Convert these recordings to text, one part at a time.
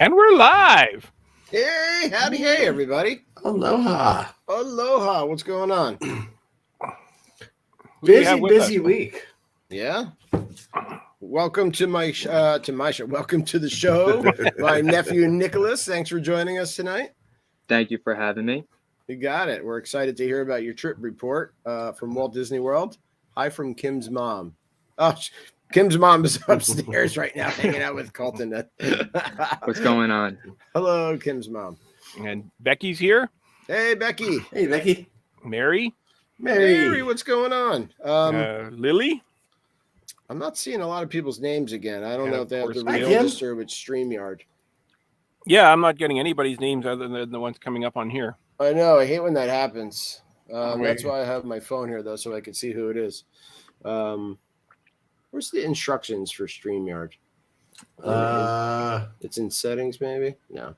And we're live. Hey, howdy, hey, everybody. Aloha. Aloha. What's going on? Busy week. Yeah. Welcome to my show. Welcome to the show. My nephew Nicholas. Thanks for joining us tonight. Thank you for having me. You got it. We're excited to hear about your trip report from Walt Disney World. Hi from Kim's mom. Oh, Kim's mom is upstairs right now hanging out with Colton. What's going on? Hello, Kim's mom. And Becky's here. Hey, Becky. Hey, Becky. Mary. Mary, what's going on? Lily. I'm not seeing a lot of people's names again. I don't know if they have to Hi, Kim. re-register with StreamYard. Yeah, I'm not getting anybody's names other than the ones coming up on here. I know. I hate when that happens. That's why I have my phone here, though, so I can see who it is. Where's the instructions for StreamYard? It's in settings, maybe? No.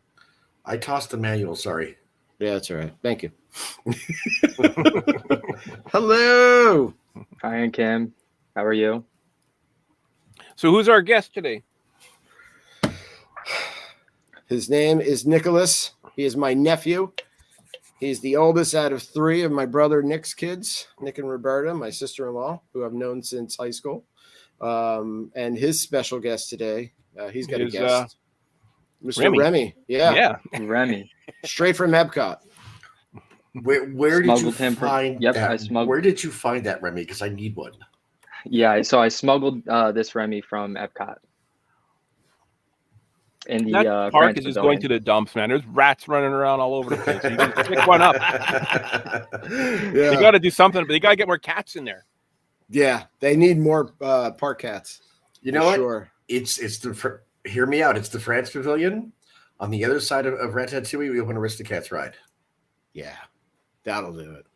I tossed the manual, sorry. Yeah, that's all right. Thank you. Hello. Hi, I'm Kim. How are you? So who's our guest today? His name is Nicholas. He is my nephew. He's the oldest out of three of my brother Nick's kids, Nick and Roberta, my sister-in-law, who I've known since high school. And his special guest today, he's got a guest, Mr. Remy. Yeah. Remy. Straight from Epcot. Where did you find Yep, that? I smuggled. Where did you find that, Remy? Because I need one. Yeah, so I smuggled this Remy from Epcot. In the That park is just going to the dumps, man. There's rats running around all over the place. You can pick one up. Yeah. They got to do something, but they got to get more cats in there. Yeah, they need more park cats. You know what? Sure. It's the hear me out. It's the France Pavilion. On the other side of Ratatouille, we open Aristocats ride. Yeah, that'll do it.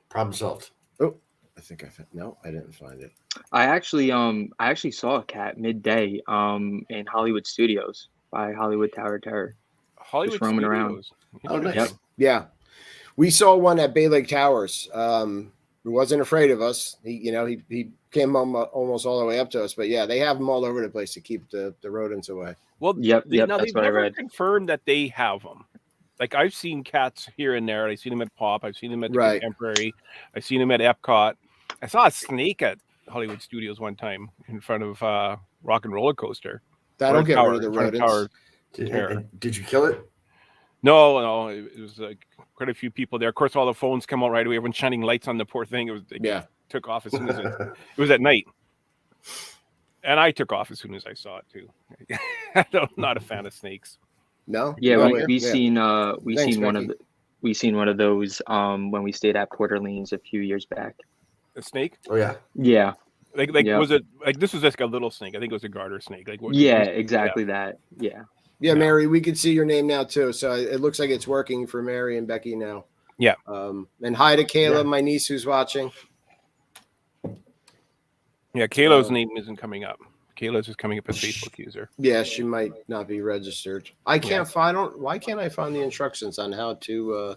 Problem solved. Oh, I think I found. No, I didn't find it. I actually saw a cat midday in Hollywood Studios by Hollywood Tower Terror. Hollywood Just roaming Studios. Oh, nice. Yep. Yeah, we saw one at Bay Lake Towers. He wasn't afraid of us. He came almost all the way up to us. But yeah, they have them all over the place to keep the rodents away. Well, Yep, now that's they've what I never read. confirmed that they have them. Like I've seen cats here and there. I've seen them at Pop. I've seen them at the Right. Contemporary. I've seen them at Epcot. I saw a snake at Hollywood Studios one time in front of Rock and Roller Coaster. That'll get Tower, rid of the front of rodents. Tower. Did you kill it? No, it was like quite a few people there. Of course, all the phones come out right away. Everyone's shining lights on the poor thing. It was took off as soon as it was at night, and I took off as soon as I saw it too. I'm not a fan of snakes. No. Yeah, No, we seen Thanks, seen one of those when we stayed at Port Orleans a few years back. A snake? Oh yeah. Yeah. Like Yeah. was it like this was just like a little snake? I think it was a garter snake. Like Yeah, exactly that. Yeah. Yeah, Mary, we can see your name now too. So it looks like it's working for Mary and Becky now. Yeah. And hi to Kayla, my niece who's watching. Yeah, Kayla's name isn't coming up. Kayla's just coming up as Facebook user. Yeah, she might not be registered. I can't find. Why can't I find the instructions on how to?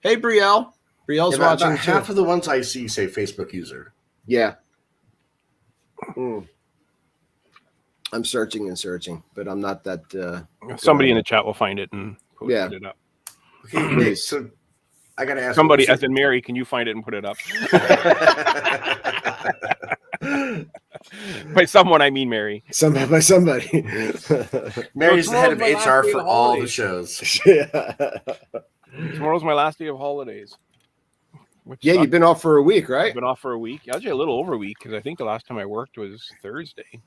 Hey, Brielle. Brielle's watching about too. half of the ones I see say Facebook user. Yeah. I'm searching and searching, but I'm not that. Somebody in the chat will find it and put it up. Okay, so I gotta ask somebody, as in Mary, can you find it and put it up? By someone, I mean Mary. By somebody. Mary's the head of HR for all the shows. Tomorrow's my last day of holidays. Yeah, you've been off for a week, right? I've been off for a week. Actually, a little over a week, because I think the last time I worked was Thursday.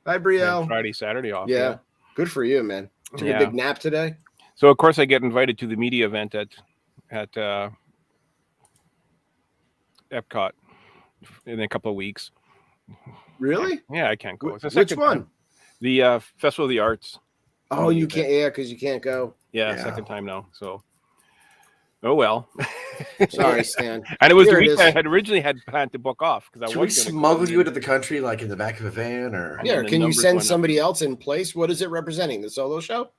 Hi, Brielle. Friday, Saturday off. Yeah. Good for you, man. Took a big nap today. So, of course, I get invited to the media event at Epcot in a couple of weeks. Really? Yeah, I can't go. Which one? Time. The Festival of the Arts. Oh, you can't. Yeah, because you can't go. Yeah, second time now. So, oh well. Sorry, Stan. And it was the week I had originally had planned to book off because Should we smuggle you into the country, like in the back of a van, or? Yeah, can you send somebody else in place? What is it representing? The solo show?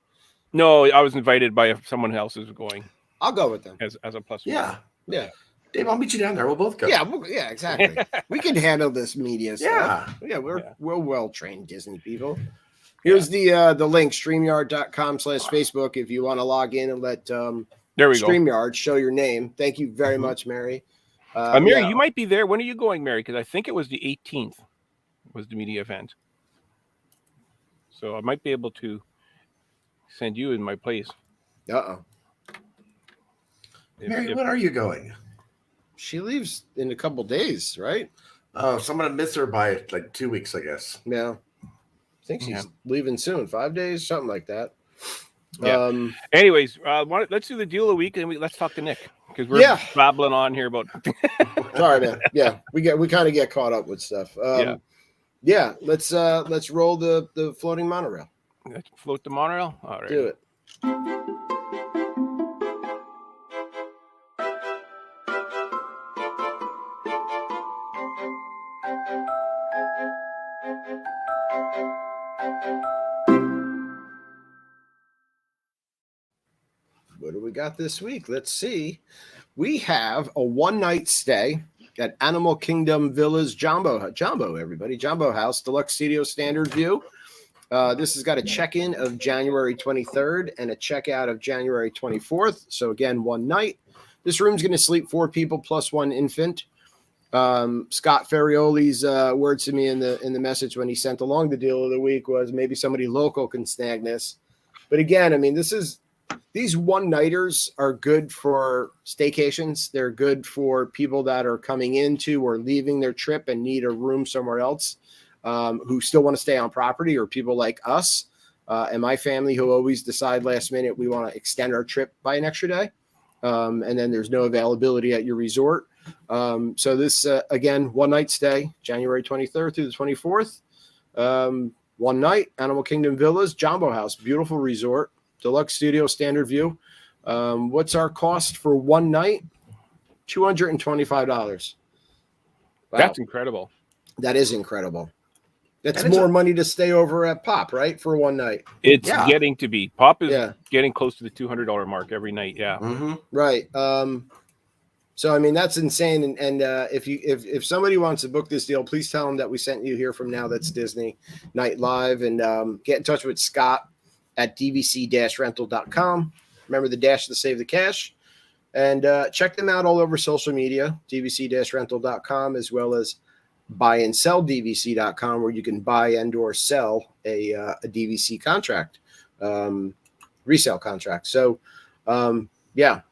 No, I was invited by someone else who's going. I'll go with them as a plus. Yeah, yeah. Dave, I'll meet you down there. We'll both go. Yeah, yeah, exactly. We can handle this media stuff. Yeah, we're well-trained Disney people. Here's the link, StreamYard.com/Facebook, if you want to log in and let there we StreamYard show your name. Thank you very much, Mary. Mary, you might be there. When are you going, Mary? Because I think it was the 18th was the media event. So I might be able to send you in my place. Mary, when are you going? She leaves in a couple days, right? Oh, so I'm going to miss her by like 2 weeks, I guess. Yeah. I think she's leaving soon. 5 days, something like that. Yeah. Anyways, let's do the deal of the week, and let's talk to Nick, because we're babbling on here about. Sorry, man. Yeah, we kind of get caught up with stuff. Yeah. Let's roll the floating monorail. Let's float the monorail. All right. Do it. What do we got this week? Let's see. We have a one-night stay at Animal Kingdom Villas Jumbo, everybody. Jumbo House, Deluxe Studio Standard View. This has got a check-in of January 23rd and a checkout of January 24th. So again, one night. This room's going to sleep 4 people plus 1 infant. Scott Ferrioli's words to me in the message when he sent along the deal of the week was maybe somebody local can snag this. But again, I mean, these one-nighters are good for staycations. They're good for people that are coming into or leaving their trip and need a room somewhere else, who still want to stay on property, or people like us and my family who always decide last minute we want to extend our trip by an extra day. And then there's no availability at your resort. So this, again, one-night stay, January 23rd through the 24th. One night, Animal Kingdom Villas, Jumbo House, beautiful resort. Deluxe Studio Standard View. What's our cost for one night? $225. Wow. That's incredible. That is incredible. That's more money to stay over at Pop, right? For one night. It's getting to be. Pop is getting close to the $200 mark every night. Yeah. Mm-hmm. Right. So I mean that's insane. And if somebody wants to book this deal, please tell them that we sent you here from Now That's Disney Night Live, and get in touch with Scott at dvc-rental.com. Remember the dash to save the cash. And check them out all over social media, dvc-rental.com, as well as buyandsell.dvc.com, where you can buy and or sell a DVC contract, resale contract. So,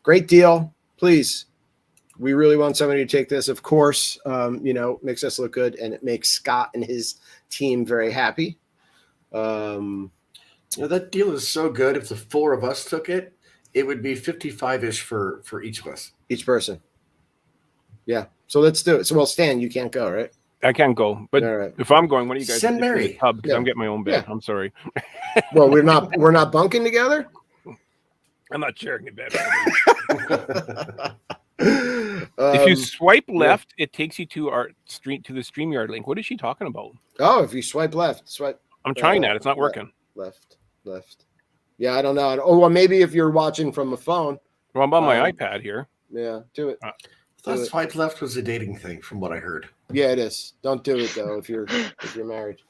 great deal. Please, we really want somebody to take this. Of course, makes us look good, and it makes Scott and his team very happy. That deal is so good. If the 4 of us took it, it would be 55-ish for each of us. Each person. Yeah. So let's do it. So, Stan, you can't go, right? I can't go. But if I'm going, what do you guys send Mary? Because I'm getting my own bed. I'm sorry. Well, we're not bunking together? I'm not sharing a bed. If you swipe left, it takes you to the StreamYard link. What is she talking about? Oh, if you swipe left, I'm trying that. It's not working. Left. Yeah, I don't know. Oh, well, maybe if you're watching from a phone. Well, I'm on my iPad here. Yeah, do it. thought swipe left was a dating thing, from what I heard. Yeah, it is. Don't do it though if you're married.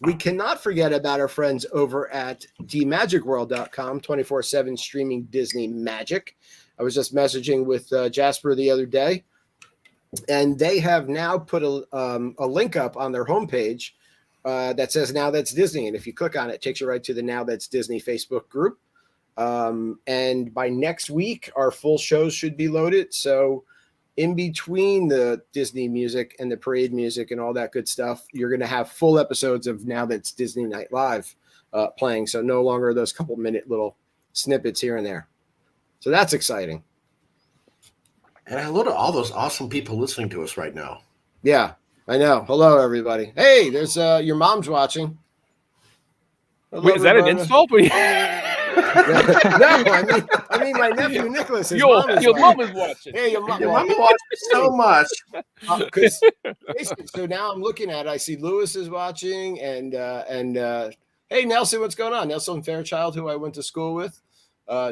We cannot forget about our friends over at dmagicworld.com, 24/7 streaming Disney magic. I was just messaging with Jasper the other day, and they have now put a link up on their homepage that says Now That's Disney. And if you click on it, it takes you right to the Now That's Disney Facebook group. And by next week, our full shows should be loaded. So in between the Disney music and the parade music and all that good stuff, you're going to have full episodes of Now That's Disney Night Live playing. So no longer those couple minute little snippets here and there. So that's exciting. And hello to all those awesome people listening to us right now. Yeah, I know. Hello, everybody. Hey, there's your mom's watching. Hello, Wait, is that an insult? No, I mean my nephew Nicholas. Your mom is watching. Hey, your mom watches so much. So now I'm looking at it, I see Lewis is watching, and hey Nelson, what's going on? Nelson Fairchild, who I went to school with.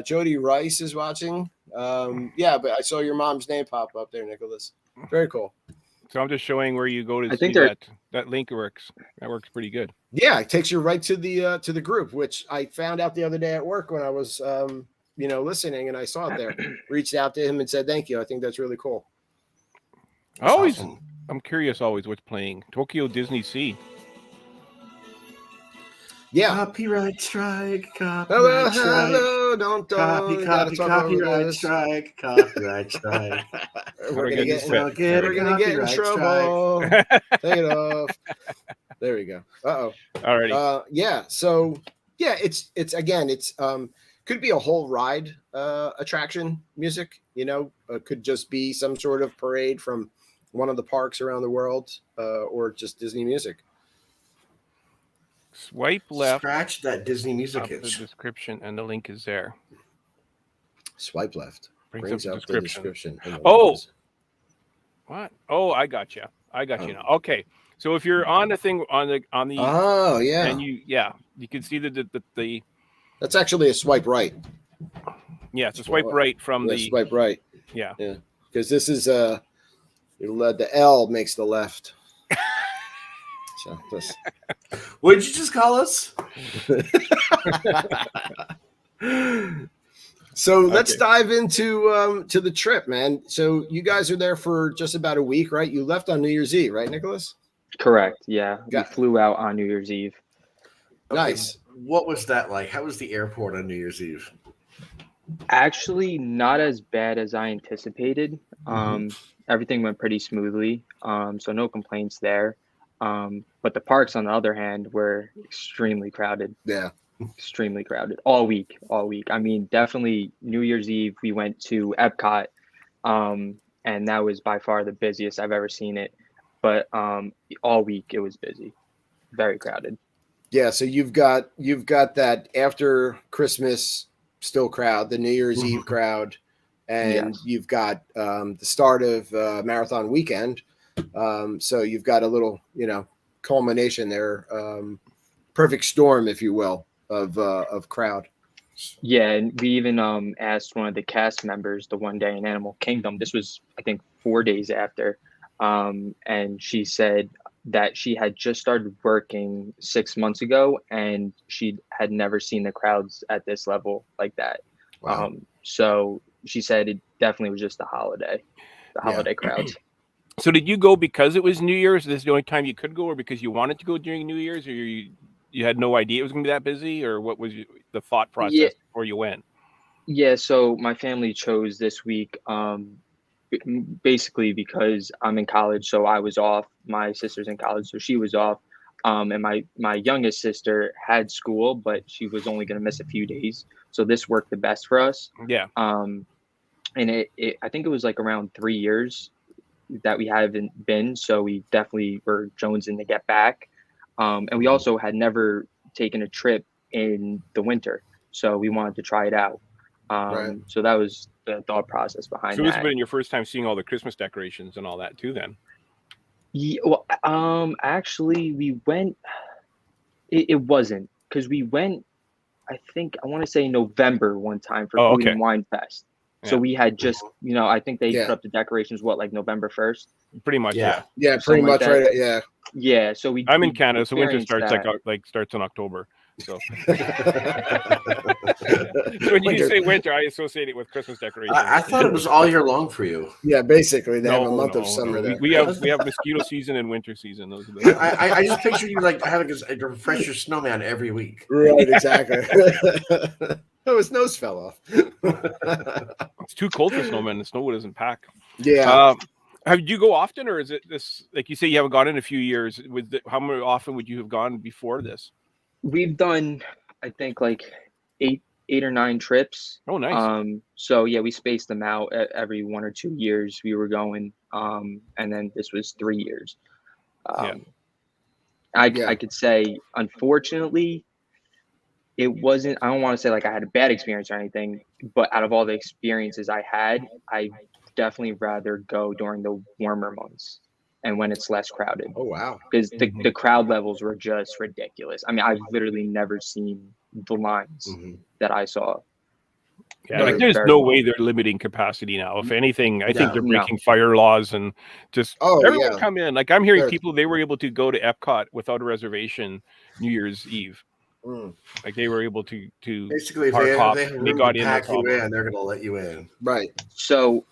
Jody Rice is watching. Yeah, but I saw your mom's name pop up there, Nicholas. Very cool. So I'm just showing where you go to I see think that link works. That works pretty good. Yeah, it takes you right to the group, which I found out the other day at work when I was listening, and I saw it there. Reached out to him and said thank you. I think that's really cool. Awesome. I'm curious always what's playing. Tokyo Disney Sea. Yeah. Copyright strike. Hello, Copyright strike. hello, don't Copyright strike. Copyright strike. We're gonna get in trouble. Take it off. There we go. Alrighty. Yeah. So yeah, it's could be a whole ride attraction music. Could just be some sort of parade from one of the parks around the world, or just Disney music. Swipe left. Scratch that Disney music The description, and the link is there. Swipe left. Brings up the description. Oh, what? Oh, I got you. Now. Okay, so if you're on the thing on the oh yeah, and you can see the that's actually a swipe right. Yeah, it's a swipe right from the swipe right. Yeah, because this is the L makes the left. So what did you just call us? So let's dive into to the trip, man. So you guys are there for just about a week, right? You left on New Year's Eve, right, Nicholas? Correct. Yeah, we flew out on New Year's Eve. Nice. What was that like? How was the airport on New Year's Eve? Actually, not as bad as I anticipated. Everything went pretty smoothly, so no complaints there. But the parks, on the other hand, were extremely crowded. Yeah. Extremely crowded all week. I mean, definitely New Year's Eve, we went to Epcot, and that was by far the busiest I've ever seen it. But all week it was busy, very crowded. Yeah. So you've got that after Christmas still crowd, the New Year's Eve crowd, and you've got the start of marathon weekend. So you've got a little, culmination there, perfect storm, if you will, of crowd. Yeah, and we even asked one of the cast members the one day in Animal Kingdom. This was, I think, 4 days after, and she said that she had just started working 6 months ago, and she had never seen the crowds at this level like that. Wow. So she said it definitely was just the holiday crowds. So did you go because it was New Year's? This is the only time you could go, or because you wanted to go during New Year's, or you had no idea it was going to be that busy, or what was the thought process before you went? Yeah, so my family chose this week basically because I'm in college, so I was off. My sister's in college, so she was off. And my youngest sister had school, but she was only going to miss a few days. So this worked the best for us. Yeah. And it I think it was like around 3 years that we haven't been, so we definitely were jonesing to get back, and we also had never taken a trip in the winter, so we wanted to try it out. Right. So that was the thought process behind So that. this has been your first time seeing all the Christmas decorations and all that too, then? Yeah, well, actually we went, it wasn't, because we went, I want to say November one time for Food and Wine Fest. So we had just, I think they Yeah. put up the decorations, like November 1st? Pretty much, yeah. Yeah, pretty Something much like that. right. Yeah. Yeah. So I'm in we Canada, so winter starts experienced starts in October. So So when you say winter, I associate it with Christmas decorations. I thought it was all year long for you. Yeah, basically they have a month of No. summer there. We have mosquito season and winter season. Those are the I just picture you like having a refresh your snowman every week. Right, exactly. Oh, his nose fell off. It's too cold for snowmen. The snow doesn't pack. Yeah. Have you go often, or is it this? Like you say, you haven't gone in a few years. How often would you have gone before this? We've done, I think, like eight or 9 trips. Oh, nice. So yeah, we spaced them out every 1 or 2 years. We were going, and then this was 3 years. I could say, unfortunately, it wasn't. I don't want to say like I had a bad experience or anything, but out of all the experiences I had, I definitely rather go during the warmer months and when it's less crowded. Oh wow! Because the crowd levels were just ridiculous. I mean, I've literally never seen the lines that I saw. Yeah, like there's no way they're limiting capacity now. If anything, I think they're breaking fire laws and just everyone come in. Like I'm hearing people, they were able to go to Epcot without a reservation New Year's Eve. Like they were able to basically, if they have room to pack you in, they're going to let you in. Right. So,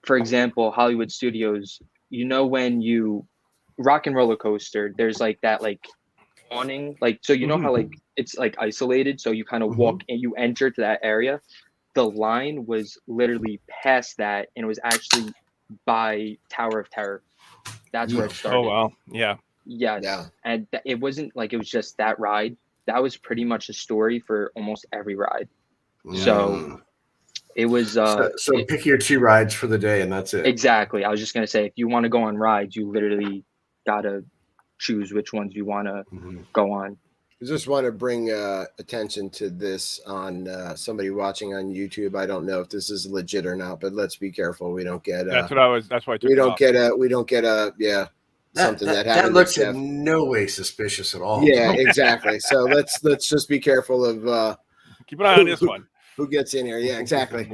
for example, Hollywood Studios, when you Rock and Roller Coaster, there's like that awning, so how it's like isolated, so you kind of walk and you enter to that area. The line was literally past that, and it was actually by Tower of Terror. That's where it started. Oh wow, yeah. Yes. Yeah. And it wasn't like it was just that ride. That was pretty much a story for almost every ride. So it was so pick your 2 rides for the day and that's it. Exactly. I was just gonna say, if you want to go on rides, you literally gotta choose which ones you want to go on. I just want to bring attention to this on somebody watching on YouTube. I don't know if this is legit or not, but let's be careful. We don't get that's why I took we don't get a something that happened. That looks in no way suspicious at all. Yeah, exactly. So let's just be careful of keep an eye on this one. Who gets in here? Yeah, exactly.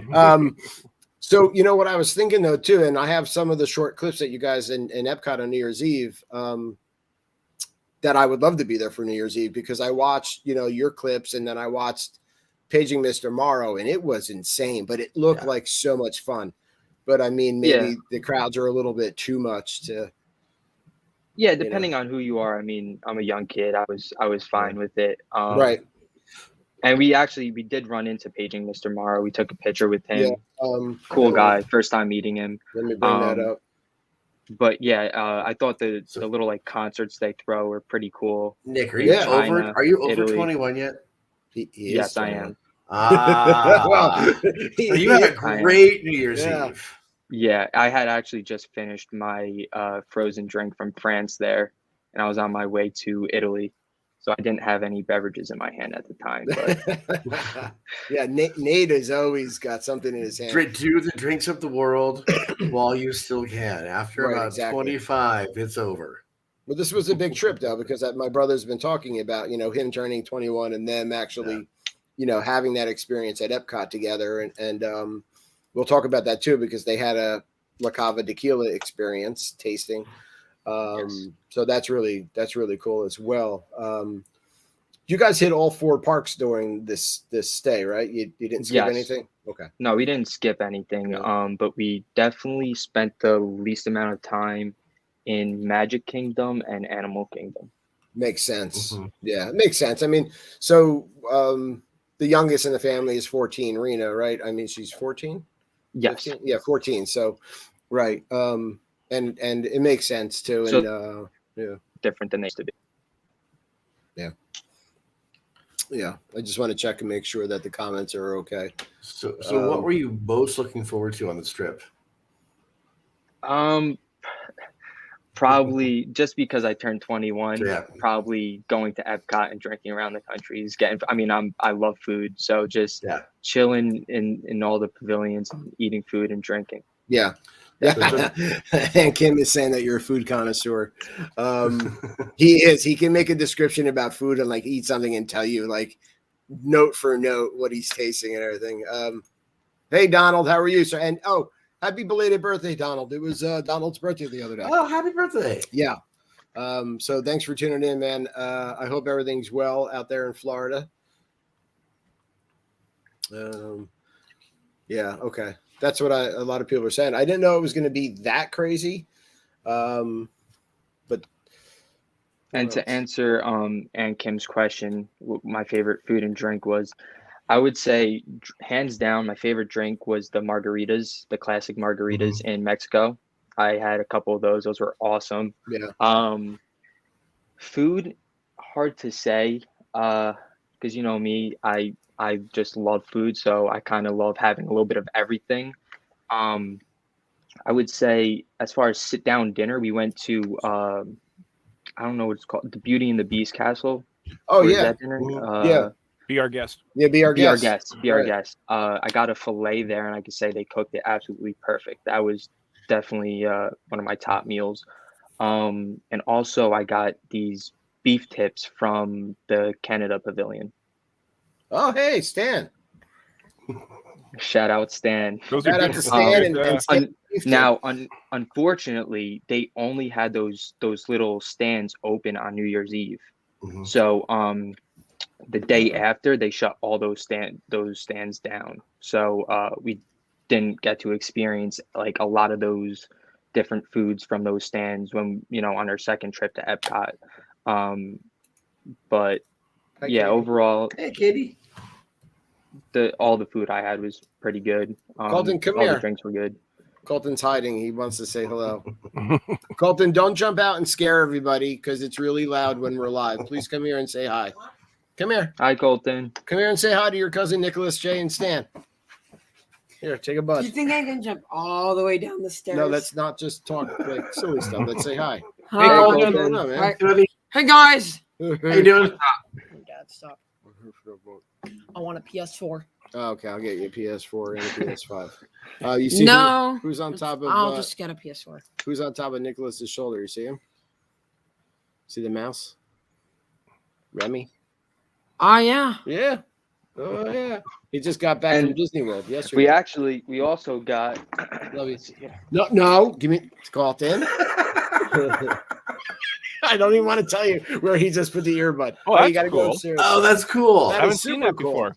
So what I was thinking though too, and I have some of the short clips that you guys in Epcot on New Year's Eve. That I would love to be there for New Year's Eve because I watched, your clips and then I watched Paging Mr. Morrow and it was insane, but it looked like so much fun. But I mean, maybe the crowds are a little bit too much to. Yeah, depending on who you are. I mean, I'm a young kid. I was fine with it. Right. And we did run into Paging Mr. Morrow. We took a picture with him. Yeah. Cool guy. First time meeting him. Let me bring that up. But I thought the little concerts they throw are pretty cool. Nick, are you over? Are you over Italy. 21 yet? Yes, I am. Well, you had a great New Year's Eve. Yeah, I had actually just finished my frozen drink from France there, and I was on my way to Italy. So I didn't have any beverages in my hand at the time. But yeah, Nate has always got something in his hand. Do the drinks of the world while you still can. After about 25, it's over. Well, this was a big trip, though, because my brother's been talking about, him turning 21 and them actually, having that experience at Epcot together. And we'll talk about that, too, because they had a La Cava tequila experience tasting. So that's really cool as well. You guys hit all 4 parks during this stay, right? You didn't skip anything? Okay. No, we didn't skip anything. But we definitely spent the least amount of time in Magic Kingdom and Animal Kingdom. Makes sense. Yeah, it makes sense. I mean, so the youngest in the family is 14, Rena, right? I mean, she's 14? Yes. 15? Yeah, 14. So, right. And it makes sense too. So, and different than they used to be. Yeah. I just want to check and make sure that the comments are okay. So what were you most looking forward to on this trip? Probably just because I turned 21. Probably going to Epcot and drinking around the country is getting. I mean, I love food, so just chilling in all the pavilions and eating food and drinking. Yeah. And Kim is saying that you're a food connoisseur. He is. He can make a description about food and eat something and tell you note for note what he's tasting and everything. Hey, Donald, how are you, sir? And happy belated birthday, Donald. It was Donald's birthday the other day. Oh, happy birthday. Yeah. So thanks for tuning in, man. I hope everything's well out there in Florida. Yeah, okay. That's what a lot of people are saying. I didn't know it was going to be that crazy. But And to answer Ann Kim's question, what my favorite food and drink was, I would say hands down, my favorite drink was the margaritas, the classic margaritas in Mexico. I had a couple of those. Those were awesome. Yeah. Food, hard to say, because you know me, I just love food, so I kind of love having a little bit of everything. I would say as far as sit down dinner, we went to I don't know what it's called, the Beauty and the Beast Castle. Oh, Where's yeah. that dinner? Yeah. Be our guest. Yeah, be our guest. Be our guest. I got a filet there, and I could say they cooked it absolutely perfect. That was definitely one of my top meals. And also I got these beef tips from the Canada Pavilion. Oh, hey, Stan. Shout out Stan. Those Shout are out good. to Stan and Stan. Now, unfortunately, they only had those little stands open on New Year's Eve. So the day after, they shut all those stands down. So we didn't get to experience like a lot of those different foods from those stands when, you know, on our second trip to Epcot. But Hi, yeah, Katie. Overall, Hey, Katie. all the food I had was pretty good. Colton, come all here. the drinks were good. Colton's hiding. He wants to say hello. Colton, don't jump out and scare everybody because it's really loud when we're live. Please come here and say hi. Come here. Hi, Colton. Come here and say hi to your cousin Nicholas, Jay, and Stan. Here, take a Do bus. you think I can jump all the way down the stairs? No, let's not just talk like silly stuff. Let's say hi. Hi. Hey, Colton. what's going on, man? Hey guys. How you doing? Dad, stop. I want a PS4. Oh, okay, I'll get you a PS4 and a PS5. You see No. who's on top of I'll just get a PS4. who's on top of Nicholas's shoulder? You see him? See the mouse? Remy? Oh yeah. Yeah. Oh yeah. He just got back from And Disney World yesterday. We also got. Love you. No, give me Colton. I don't even want to tell you where he just put the earbud. Oh, that's you gotta go cool. upstairs. Oh, that's cool. That I haven't is seen super that cool. before.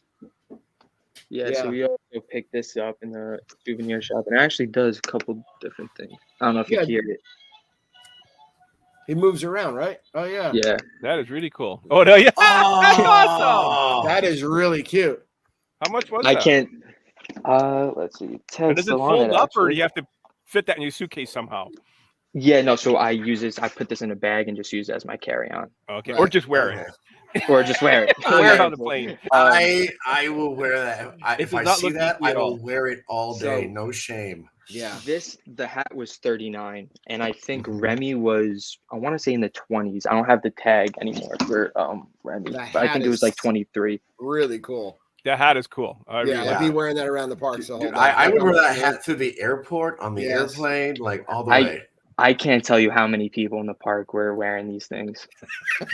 Yeah, Yeah. so we also picked this up in the souvenir shop, and it actually does a couple different things. I don't know if you Yeah. hear it. He moves around, right? Oh yeah. Yeah. That is really cool. Oh no, yeah. That's awesome. Oh, That is really cute. How much was I that? can't. Let's see. And Ted's does it still on fold it, up, or do actually. you have to fit that in your suitcase somehow? Yeah, no. So I use this. I put this in a bag and just use it as my carry-on, Okay, Right. or just wear it. or just wear it. Wear it on the plane. I will wear that. This If does I not see look that, geeky I at all. will wear it all day. So- No shame. Yeah. The hat was $39, and I think Remy was, I want to say, in the 20s. I don't have the tag anymore for Remy, The but I hat think it was is- like 23. Really cool. That hat is cool. I really Yeah, like I'd be it. wearing that around the parks the whole Dude, day. I would wear that Yeah. hat through the airport, on the Yes. airplane, like all the I- way. I can't tell you how many people in the park were wearing these things.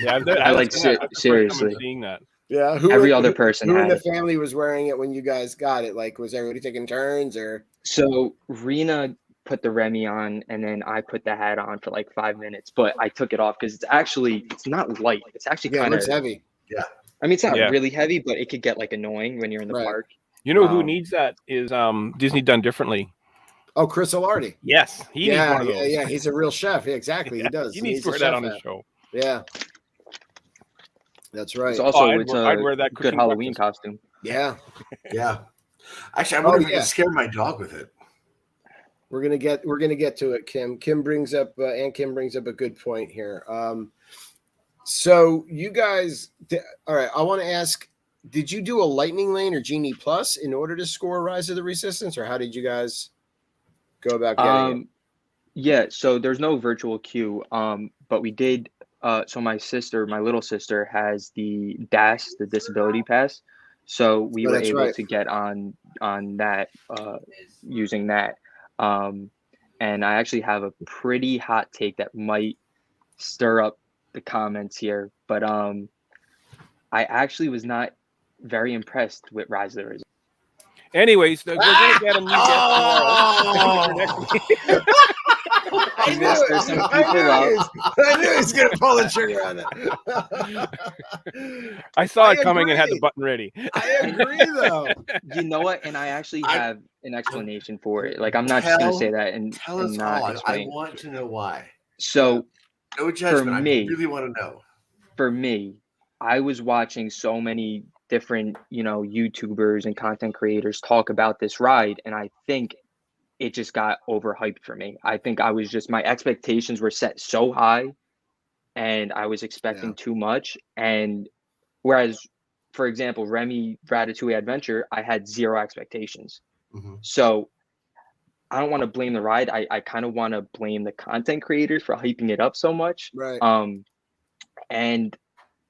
Yeah, I like that's the first time I'm seriously. seeing that. Yeah. Every other person Who in had the it. family was wearing it when you guys got it? Like, was everybody taking turns or? So Rena put the Remy on, and then I put the hat on for like 5 minutes, but I took it off because it's not light. It's actually Yeah, it kind of, looks heavy. I mean, it's not Yeah. really heavy, but it could get like annoying when you're in the Right. park. You know who Um, needs that is Disney done differently. Oh, Chris Alardi. Yes, he needs one of those. Yeah. He's a real chef. Yeah, exactly. He does. He needs to a wear that chef on the hat. show. Yeah. That's right. It's also I'd it's wear a that good cooking Halloween breakfast. costume. Yeah. Yeah. Actually, I Oh, wonder if I yeah. can scare my dog with it. We're gonna get to it, Kim. Kim brings up a good point here. So you guys, all right. I want to ask: did you do a Lightning Lane or Genie Plus in order to score Rise of the Resistance, or how did you guys go about getting it? Yeah, so there's no virtual queue, but we did. So my little sister, has the DAS, the Disability Pass, so we Oh, were that's able right. to get on that using that. And I actually have a pretty hot take that might stir up the comments here, but I actually was not very impressed with Rise of the Resistance. Anyways, we're gonna get a new guest tomorrow. I knew it. There's some I people out. knew he was gonna pull the trigger on it. I saw I it coming and had the agree. button ready. I agree, though. You know what? And I actually I- have an explanation for it. Like, I'm not just gonna say that and Tell us not all. I explain. want to know why. So No judgment. me- I really want to know. for me, I was watching so many different, YouTubers and content creators talk about this ride, and I think it just got overhyped for me. I think my expectations were set so high, and I was expecting too much. And whereas, for example, Remy Ratatouille Adventure, I had zero expectations. Mhm. So I don't want to blame the ride. I kind of want to blame the content creators for hyping it up so much. Right. And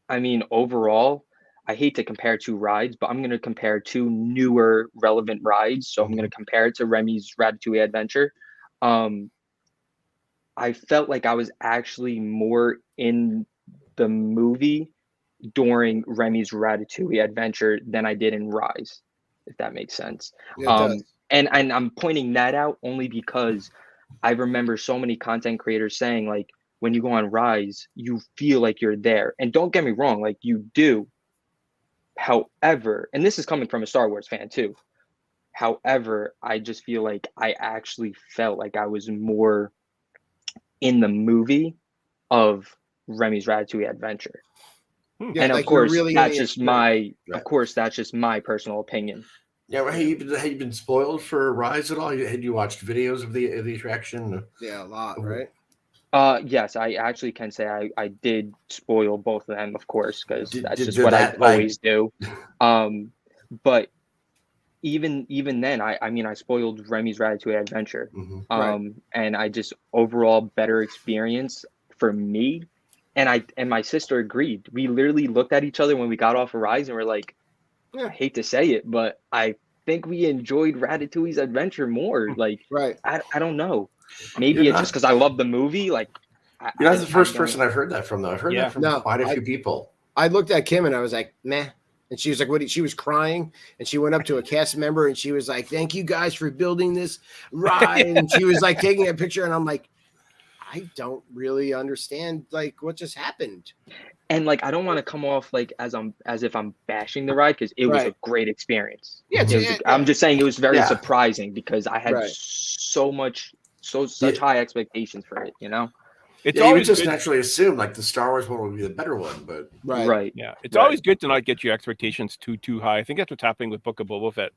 I mean, overall, I hate to compare two rides, but I'm going to compare two newer relevant rides. So I'm going to compare it to Remy's Ratatouille Adventure. I felt like I was actually more in the movie during Remy's Ratatouille Adventure than I did in Rise, if that makes sense. Yeah, it does. And I'm pointing that out only because I remember so many content creators saying, like, when you go on Rise, you feel like you're there. And don't get me wrong, like, you do. However, and this is coming from a Star Wars fan too. However, I just feel like I actually felt like I was more in the movie of Remy's Ratatouille Adventure. Yeah, And like of course, you're really that's in the just my Right. of course that's just my personal opinion. Yeah, well, have you been spoiled for Rise at all? Had you watched videos of the attraction? Yeah, a lot, right? Yes, I actually can say I did spoil both of them, of course, because that's Did just what I that, like- always do. But even then, I mean, I spoiled Remy's Ratatouille Adventure. Mhm. Right. And I just overall better experience for me. And my sister agreed. We literally looked at each other when we got off of Rise and we're like, Yeah. I hate to say it, but I think we enjoyed Ratatouille's Adventure more. Like, Right. I don't know. Maybe You're it's just not- because I love the movie. Like, You're not the first don't- person I've heard that from, though. I've heard Yeah. that from No, quite a few people. I looked at Kim and I was like, meh. And she was like, what? She was crying and she went up to a cast member and she was like, thank you guys for building this ride. And she was like taking a picture. And I'm like, I don't really understand like what just happened. And like, I don't want to come off like as if I'm bashing the ride, because it was a Right. great experience. Yeah, It was I'm just saying it was very Yeah. surprising because I had Right. such high expectations for it, It's Yeah, you would always just good. naturally assume like the Star Wars one would be the better one, but Right. Yeah, it's Right. always good to not get your expectations too high. I think that's what's happening with Book of Boba Fett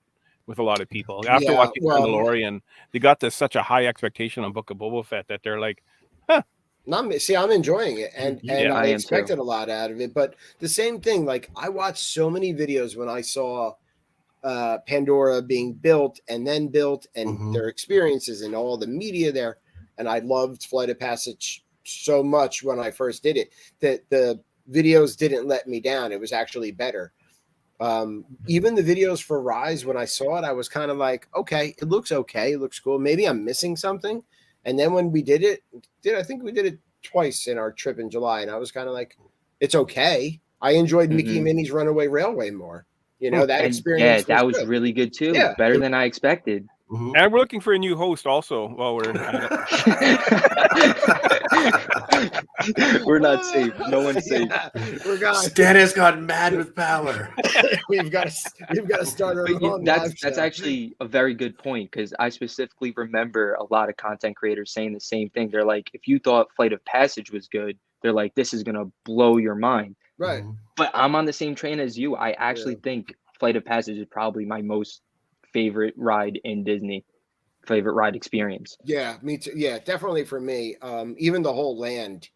with a lot of people. After Yeah, watching well- Mandalorian, they got to such a high expectation on Book of Boba Fett that they're like, I'm enjoying it, and Yeah, I I am expected too. a lot out of it. But the same thing, like I watched so many videos when I saw Pandora being built and then built, and Mhm. their experiences and all the media there. And I loved Flight of Passage so much when I first did it that the videos didn't let me down. It was actually better. Even the videos for Rise, when I saw it, I was kind of like, okay, it looks cool. Maybe I'm missing something. And then when we I think we did it twice in our trip in July, and I was kind of like, it's okay. I enjoyed Mickey and Minnie's Runaway Railway more. That And experience. yeah, that was good. really good too. Yeah. Better than I expected. Mhm. and we're looking for a new host also. While we're We're not safe. No one's safe. Yeah, we're gone. Stan has gone mad with power. we've got to start our But own that's live show. actually a very good point, because I specifically remember a lot of content creators saying the same thing. They're like, if you thought Flight of Passage was good, they're like, this is gonna blow your mind. right. Mhm. But I'm on the same train as you. I actually think Flight of Passage is probably my most favorite ride in Disney, favorite ride experience. Yeah, me too. Yeah, definitely for me. Even the whole land,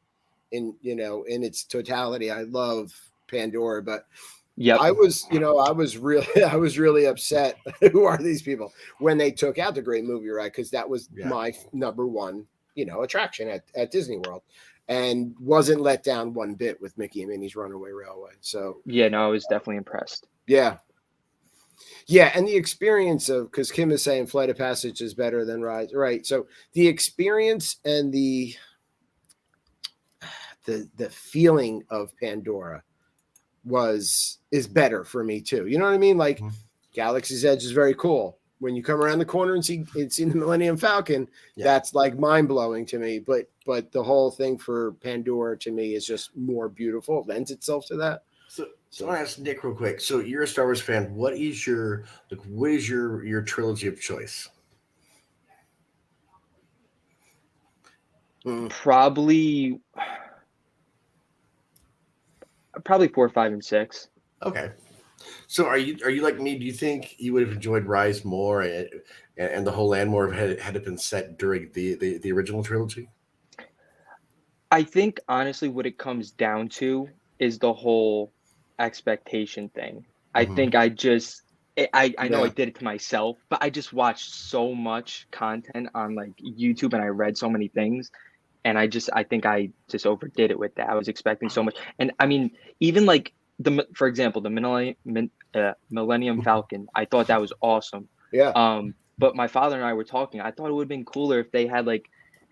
in its totality, I love Pandora, but Yep. I was really upset. Who are these people when they took out the Great Movie Ride? Because that was my number one, attraction at Disney World, and wasn't let down one bit with Mickey and Minnie's Runaway Railway. So Yeah, no, I was definitely impressed. yeah, and the experience of, because Kim is saying Flight of Passage is better than Rise, right? So the experience and the feeling of Pandora is better for me too. You know what I mean? Like Galaxy's Edge is very cool. When you come around the corner and see the Millennium Falcon, that's like mind blowing to me. But the whole thing for Pandora to me is just more beautiful. It lends itself to that. So I want to ask Nick real quick. So you're a Star Wars fan. What is your trilogy of choice? Probably 4, 5, and 6. Okay. So are you like me? Do you think you would have enjoyed Rise more and the whole land more had it been set during the original trilogy? I think honestly what it comes down to is the whole expectation thing. I think I know I did it to myself, but I just watched so much content on like YouTube and I read so many things, and I think I just overdid it with that. I was expecting so much, and I mean even like for example the Millennium Falcon, I thought that was awesome. Yeah. But my father and I were talking. I thought it would have been cooler if they had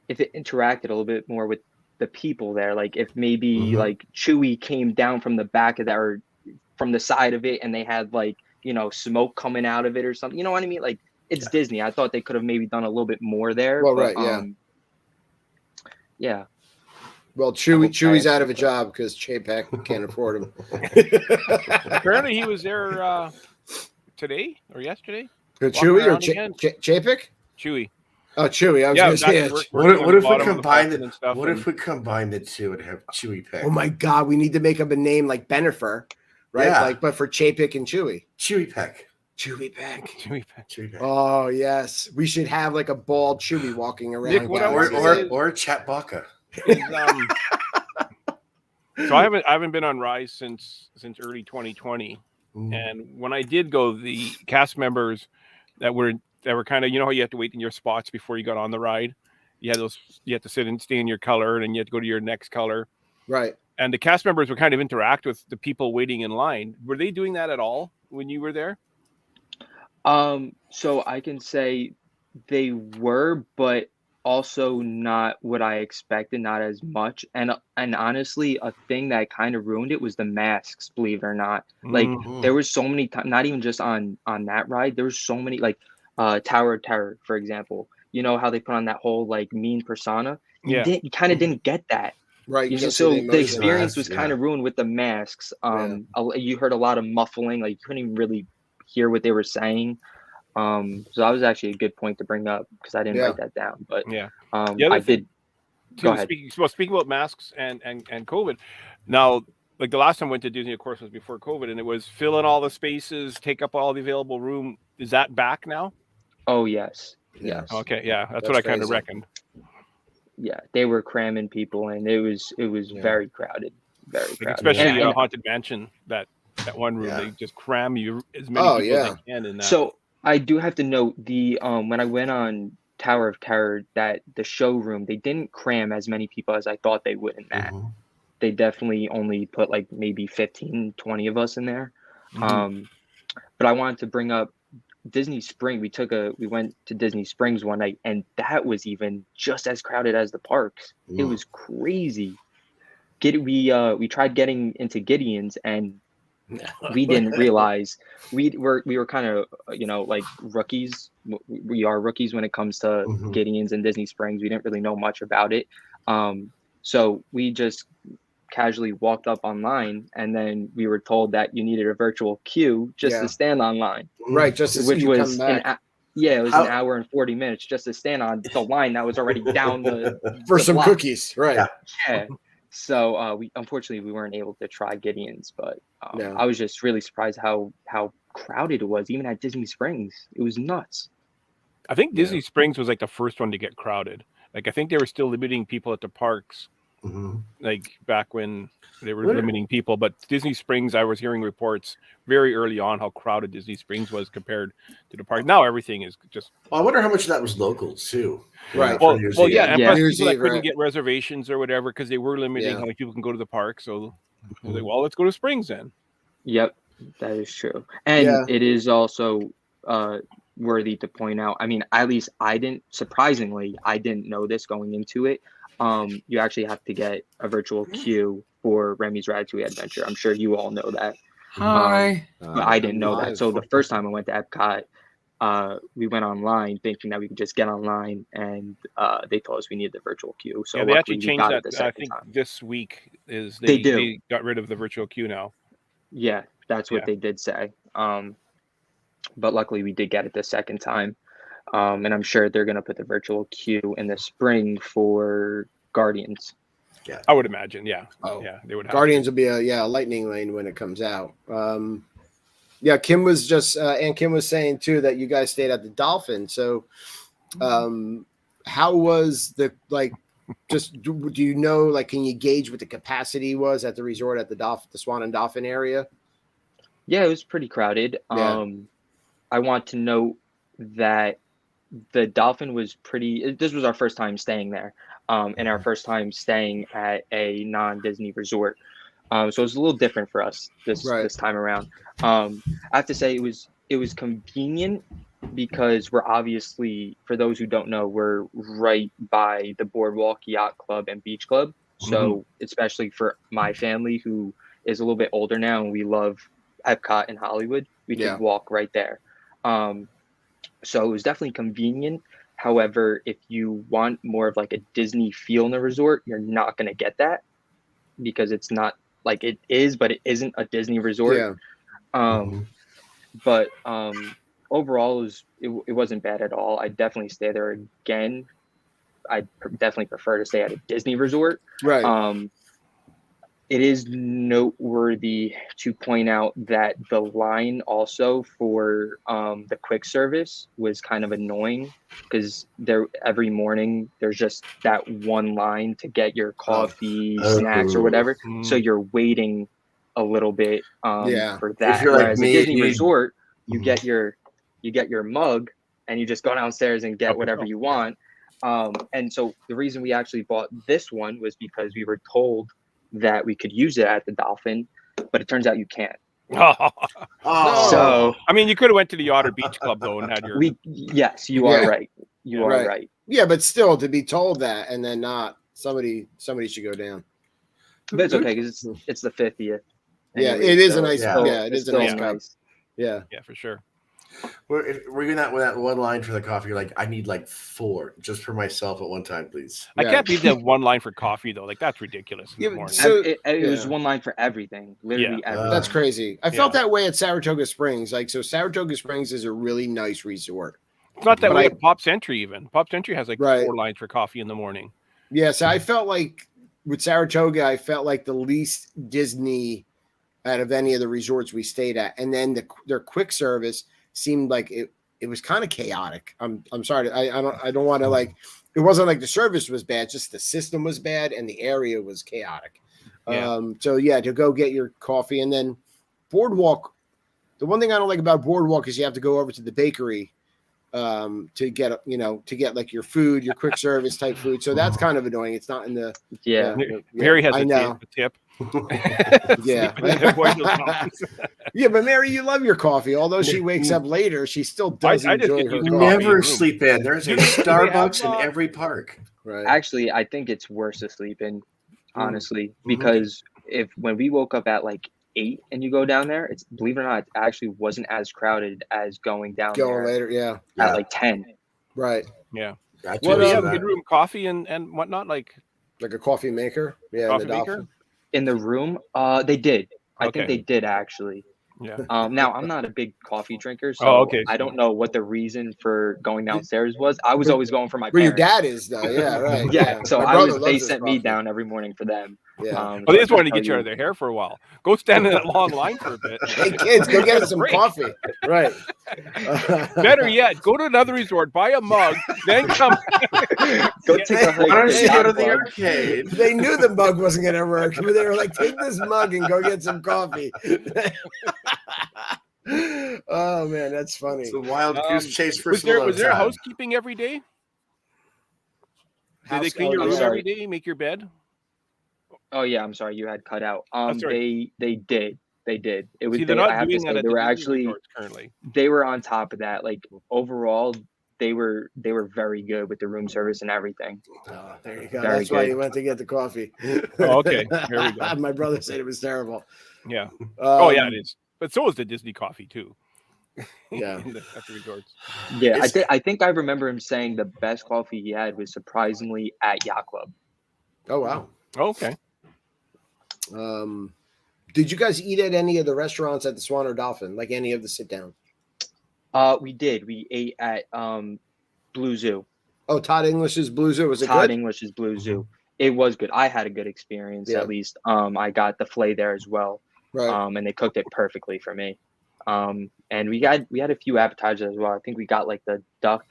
if it interacted a little bit more with the people there. Like if maybe like Chewie came down from the back of that or from the side of it, and they had smoke coming out of it or something. You know what I mean? Like it's Disney. I thought they could have maybe done a little bit more there. Well, but, right. Yeah. Well, Chewie's out of a job because Chapek can't afford him. Apparently, he was there today or yesterday. Chewie or Chapek? Chewie. Oh, Chewie. I was going to say. What if we combine if we combine the two and have Chewie Peck? Oh my God, we need to make up a name like Benifer, right? Yeah. But for Chapek and Chewie. Chewie Peck. Chewie Peck. Chewie Peck. Oh yes, we should have like a bald Chewie walking around. Nick, or Chatbaka. So I haven't been on Rise since early 2020, and when I did go, the cast members that were kind of, how you have to wait in your spots before you got on the ride. You had to sit and stay in your color, and then you had to go to your next color. Right. And the cast members would kind of interact with the people waiting in line. Were they doing that at all when you were there? So I can say they were, but also not what I expected, not as much. And honestly, a thing that kind of ruined it was the masks, believe it or not. Like there was so many times, not even just on that ride, there was so many, like Tower of Terror, for example. You know how they put on that whole like mean persona? You kind of didn't get that. Right. So the experience was kind of ruined with the masks. You heard a lot of muffling, like you couldn't even really hear what they were saying. So that was actually a good point to bring up because I didn't write that down. But I did. Go ahead. Speaking about masks and COVID, now like the last time I went to Disney, of course, was before COVID, and it was fill in all the spaces, take up all the available room. Is that back now? Oh yes. Yes. Okay. Yeah, that's what I kind of reckoned. Yeah, they were cramming people, and it was very crowded, very crowded. Especially Haunted Mansion, that one room, they just cram you as many people as they can in that. So I do have to note the when I went on Tower of Terror, that the showroom, they didn't cram as many people as I thought they would in that. They definitely only put like maybe 15, 20 of us in there. But I wanted to bring up Disney Springs. We went to Disney Springs one night, and that was even just as crowded as the parks. It was crazy. We tried getting into Gideon's, and we didn't realize we were kind of like rookies. We are rookies when it comes to Gideon's and Disney Springs. We didn't really know much about it, so we just casually walked up online, and then we were told that you needed a virtual queue just to stand online. Right, just to which was come back. it was an hour and 40 minutes just to stand on the line that was already down for the some block. cookies, right? Yeah. So we weren't able to try Gideon's, but I was just really surprised how crowded it was, even at Disney Springs. It was nuts. I think Disney Springs was like the first one to get crowded. Like I think they were still limiting people at the parks. Like back when they were limiting people, but Disney Springs, I was hearing reports very early on how crowded Disney Springs was compared to the park. Now everything is just. Well, I wonder how much of that was locals too. Right. Well, and plus people that couldn't right. get reservations or whatever because they were limiting how many people can go to the park. So, like, well, let's go to Springs then. Yep, that is true, and it is also worthy to point out. I mean, at least I didn't know this going into it. You actually have to get a virtual queue for Remy's Ratatouille Adventure. I'm sure you all know that. Hi. But I didn't know that. So the first time I went to Epcot, we went online thinking that we could just get online, and they told us we needed the virtual queue. So yeah, they actually luckily we changed got that. it the I second think time. this week is They do. they got rid of the virtual queue now. Yeah, that's what Yeah. they did say. But luckily we did get it the second time. And I'm sure they're going to put the virtual queue in the spring for Guardians. I would imagine. Yeah. Oh. Yeah, they would have Guardians will be a lightning lane when it comes out. Yeah, Kim was just and Kim was saying too that you guys stayed at the Dolphin. So, how was the just do you know, like, can you gauge what the capacity was at the resort at the Swan and Dolphin area? Yeah, it was pretty crowded. Yeah. I want to note that the Dolphin was pretty. This was our first time staying there, and our first time staying at a non-Disney resort. So it was a little different for us this time around. I have to say it was convenient because we're obviously, for those who don't know, we're right by the Boardwalk Yacht Club and Beach Club. So especially for my family, who is a little bit older now, and we love Epcot and Hollywood, we could walk right there. So it was definitely convenient. However, if you want more of like a Disney feel in the resort, you're not going to get that because it's not like it is, but it isn't a Disney resort. Yeah. But overall, it wasn't bad at all. I'd definitely stay there again. I'd definitely prefer to stay at a Disney resort. Right. It is noteworthy to point out that the line also for the quick service was kind of annoying because every morning there's just that one line to get your coffee, snacks, or whatever. So you're waiting a little bit for that. Whereas a Disney resort, you get your mug and you just go downstairs and get whatever you want. And so the reason we actually bought this one was because we were told that we could use it at the Dolphin, but it turns out you can't. So I mean, you could have went to the Yacht or Beach Club though and had your. Yes, you are right. You are right. Yeah, but still, to be told that and then not, somebody should go down. But it's okay because it's the 50th. Yeah, anyway, it is so a nice. it's It is a still nice cup. Yeah, for sure. We're in that one line for the coffee. You're like, I need like 4 just for myself at one time, please. I can't believe that one line for coffee though. Like that's ridiculous. In the morning. So it was one line for everything. Literally everything. That's crazy. I felt that way at Saratoga Springs. Like, so Saratoga Springs is a really nice resort. It's not that way at Pop Century even. Pop Century has like 4 lines for coffee in the morning. Yeah, so I felt like with Saratoga, I felt like the least Disney out of any of the resorts we stayed at, and then their quick service seemed like it was kind of chaotic. I'm sorry, I don't want to like. It wasn't like the service was bad, just the system was bad and the area was chaotic. So to go get your coffee and then Boardwalk. The one thing I don't like about Boardwalk is you have to go over to the bakery to get like your food, your quick service type food. So that's kind of annoying. It's not in the Mary has a tip. Yeah. Yeah, but Mary, you love your coffee. Although she wakes up later, she still does enjoy her coffee. Never sleep in. There's a Starbucks in every park. Right. Actually, I think it's worse to sleep in, honestly, because when we woke up at like 8 and you go down there, it's, believe it or not, it actually wasn't as crowded as going there later, at like 10. Right. Yeah. Well, they have mid-room coffee and whatnot, like a coffee maker. Yeah, coffee maker in the room. They did. I think they did actually. Yeah. Now I'm not a big coffee drinker, so I don't know what the reason for going downstairs was. I was always going for my parents. Where your dad is, though. Yeah, right. Yeah. So they sent me down every morning for them. Yeah. They just wanted to get you out of their hair for a while. Go stand in that long line for a bit. Hey kids, go get some coffee. Right. Better yet, go to another resort, buy a mug, then come. Go take a hike. Why don't you go to the arcade? They knew the mug wasn't going to work, but they were like, "Take this mug and go get some coffee." Oh man, that's funny. It's a wild goose chase for was there housekeeping every day? Did they clean your room every day? Make your bed? Oh yeah, I'm sorry, you had cut out. They did. It was. See, they're not I have doing to say, that. They were actually currently. They were on top of that. Like overall, they were very good with the room service and everything. Oh, there you go. That's why you went to get the coffee. Oh, okay. Here we go. My brother said it was terrible. Yeah. Oh yeah, it is. But so is the Disney coffee too. Yeah. At the resorts. Yeah, I think I remember him saying the best coffee he had was surprisingly at Yacht Club. Oh wow. Okay. Did you guys eat at any of the restaurants at the Swan or Dolphin? Like any of the sit down? We did. We ate at Blue Zoo. Oh, Todd English's Blue Zoo. Was it Todd good? English's Blue Zoo. It was good. I had a good experience Yeah. at least. I got the filet there as well. Right. And they cooked it perfectly for me. And we had a few appetizers as well. I think we got like the duck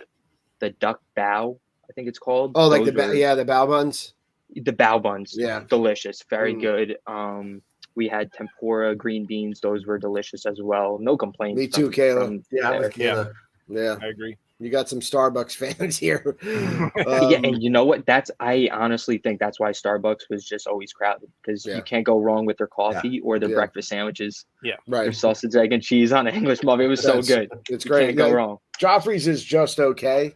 bao, I think it's called. Oh, like Those the bao buns. the bao buns. Yeah. Delicious. Very good. We had tempura, green beans. Those were delicious as well. No complaints. Me too, Kayla. Yeah, I'm with Kayla. Yeah. I agree. You got some Starbucks fans here. Yeah, and you know what? I honestly think that's why Starbucks was just always crowded, because Yeah. you can't go wrong with their coffee or their Yeah. breakfast sandwiches. Their Right. sausage, egg, and cheese on an English muffin. It was so good. It's You great. can't go wrong. Joffrey's is just okay.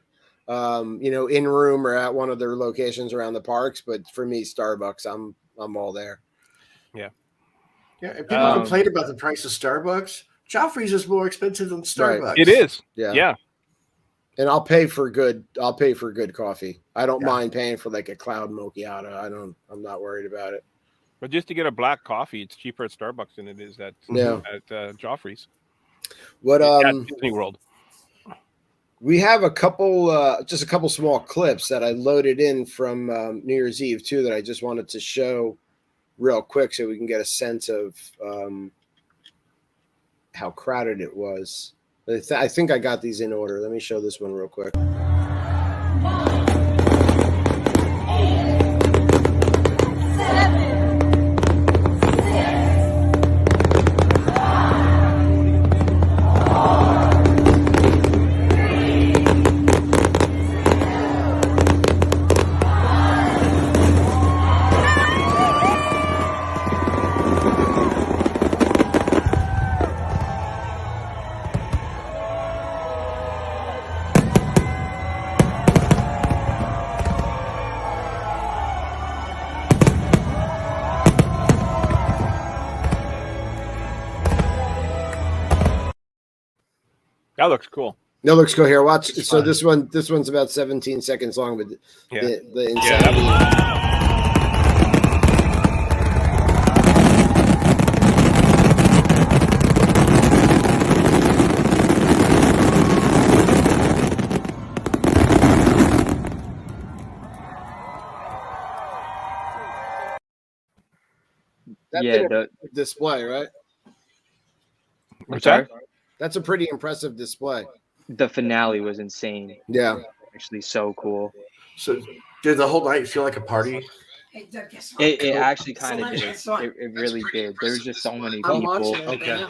In room or at one of their locations around the parks, but for me, Starbucks, I'm all there. Yeah, and people complain about the price of Starbucks. Joffrey's is more expensive than Starbucks. It is. Yeah. Yeah. And I'll pay for good coffee. I don't mind paying for like a cloud macchiato. I'm not worried about it. But just to get a black coffee, it's cheaper at Starbucks than it is at Joffrey's. What At Disney World. we have just a couple small clips that I loaded in from New Year's Eve too that I just wanted to show real quick so we can get a sense of how crowded it was. I think I got these in order. Let me show this one real quick. That looks cool. No, looks cool here. Watch. It's So fun. this one's about 17 seconds long, but Yeah. the insanity. Yeah, That's Yeah, an display, right? What's sorry? that? That's a pretty impressive display. The finale was insane. Yeah. Actually, so cool. So, did the whole night feel like a party? It actually kind of did. It really did. There was just so many I'm people. watching it. Okay. Yeah.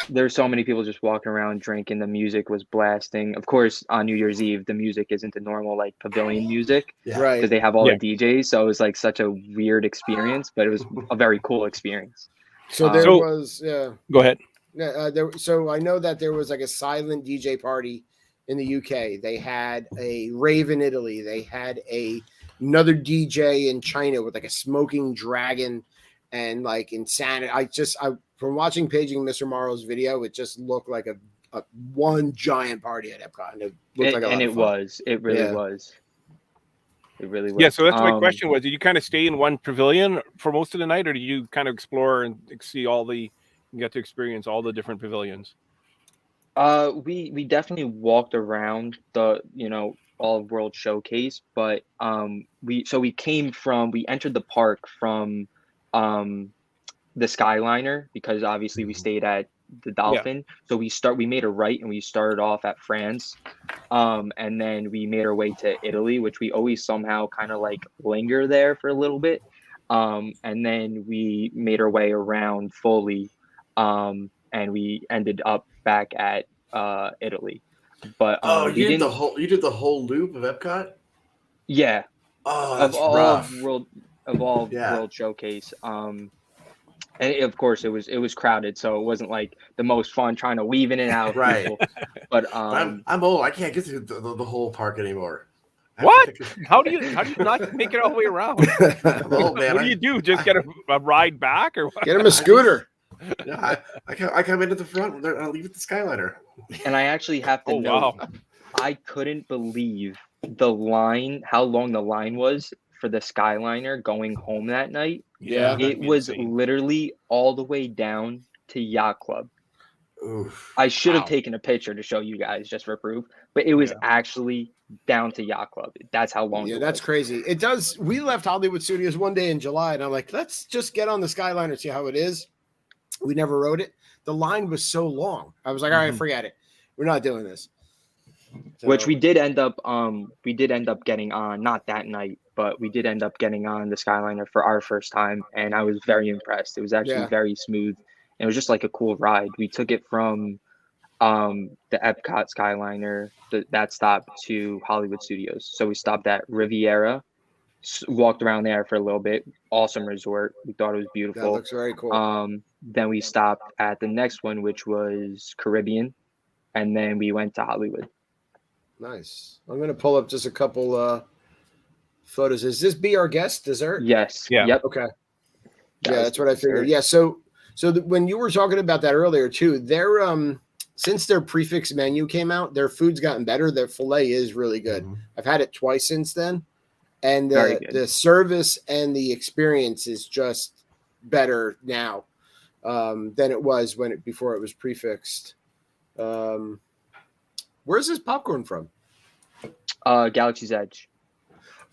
There's so many people just walking around drinking. The music was blasting. Of course, on New Year's Eve, the music isn't the normal like pavilion music Yeah. Right. because they have all Yeah. the DJs. So it was like such a weird experience, but it was a very cool experience. So there So- was Go ahead. so I know that there was like a silent DJ party in the UK. They had a rave in Italy. They had another DJ in China with like a smoking dragon and like insanity. From watching Paging Mr. Morrow's video, it just looked like a one giant party at Epcot. And it looked like a lot And of it fun. was. It really Yeah. was. It really was. Yeah, so that's my question was, did you kind of stay in one pavilion for most of the night, or did you kind of explore and see get to experience all the different pavilions? We definitely walked around the all world showcase, but we entered the park from the Skyliner because obviously we stayed at the Dolphin. So we made a right and we started off at France, and then we made our way to Italy, which we always somehow kind of like linger there for a little bit, and then we made our way around fully, and we ended up back at Italy. But you did the whole loop of Epcot? Yeah. Oh, that's of all rough. world showcase. And of course it was crowded, so it wasn't like the most fun trying to weave in and out. Right. People. But I'm old. I can't get through the whole park anymore. What? How do you not make it all the way around? I'm old, man. What do you do? Just get a ride back or what? Get him a scooter. Yeah, I come in at the front. I leave at the Skyliner. And I actually have to Oh note, wow! I couldn't believe the line, how long the line was for the Skyliner going home that night. Yeah. that'd It be was insane. literally all the way down to Yacht Club. Oof. I should have Wow. taken a picture to show you guys just for proof, but it was Yeah. actually down to Yacht Club. That's how long Yeah, it that's was. crazy. It does. We left Hollywood Studios one day in July, and I'm like, let's just get on the Skyliner and see how it is. We never rode it. The line was so long. I was like, all right, Mhm. forget it. We're not doing this. Which So- we did end up getting on, not that night, but we did end up getting on the Skyliner for our first time, and I was very impressed. It was actually Yeah. very smooth, and it was just like a cool ride. We took it from the Epcot Skyliner, that stop, to Hollywood Studios. So we stopped at Riviera, walked around there for a little bit. Awesome resort. We thought it was that beautiful. looks very cool. Then we stopped at the next one, which was Caribbean, and then we went to Hollywood. Nice. I'm gonna pull up just a couple photos. Is this Be Our Guest dessert? Yes. Yeah. Yep. Okay. That Yeah, was that's what I figured. dessert. Yeah. So when you were talking about that earlier too, their since their prefix menu came out, their food's gotten better. Their filet is really good. Mhm. I've had it twice since then, and Very good. the service and the experience is just better now than it was before it was prefixed. Where's this popcorn from? Galaxy's Edge.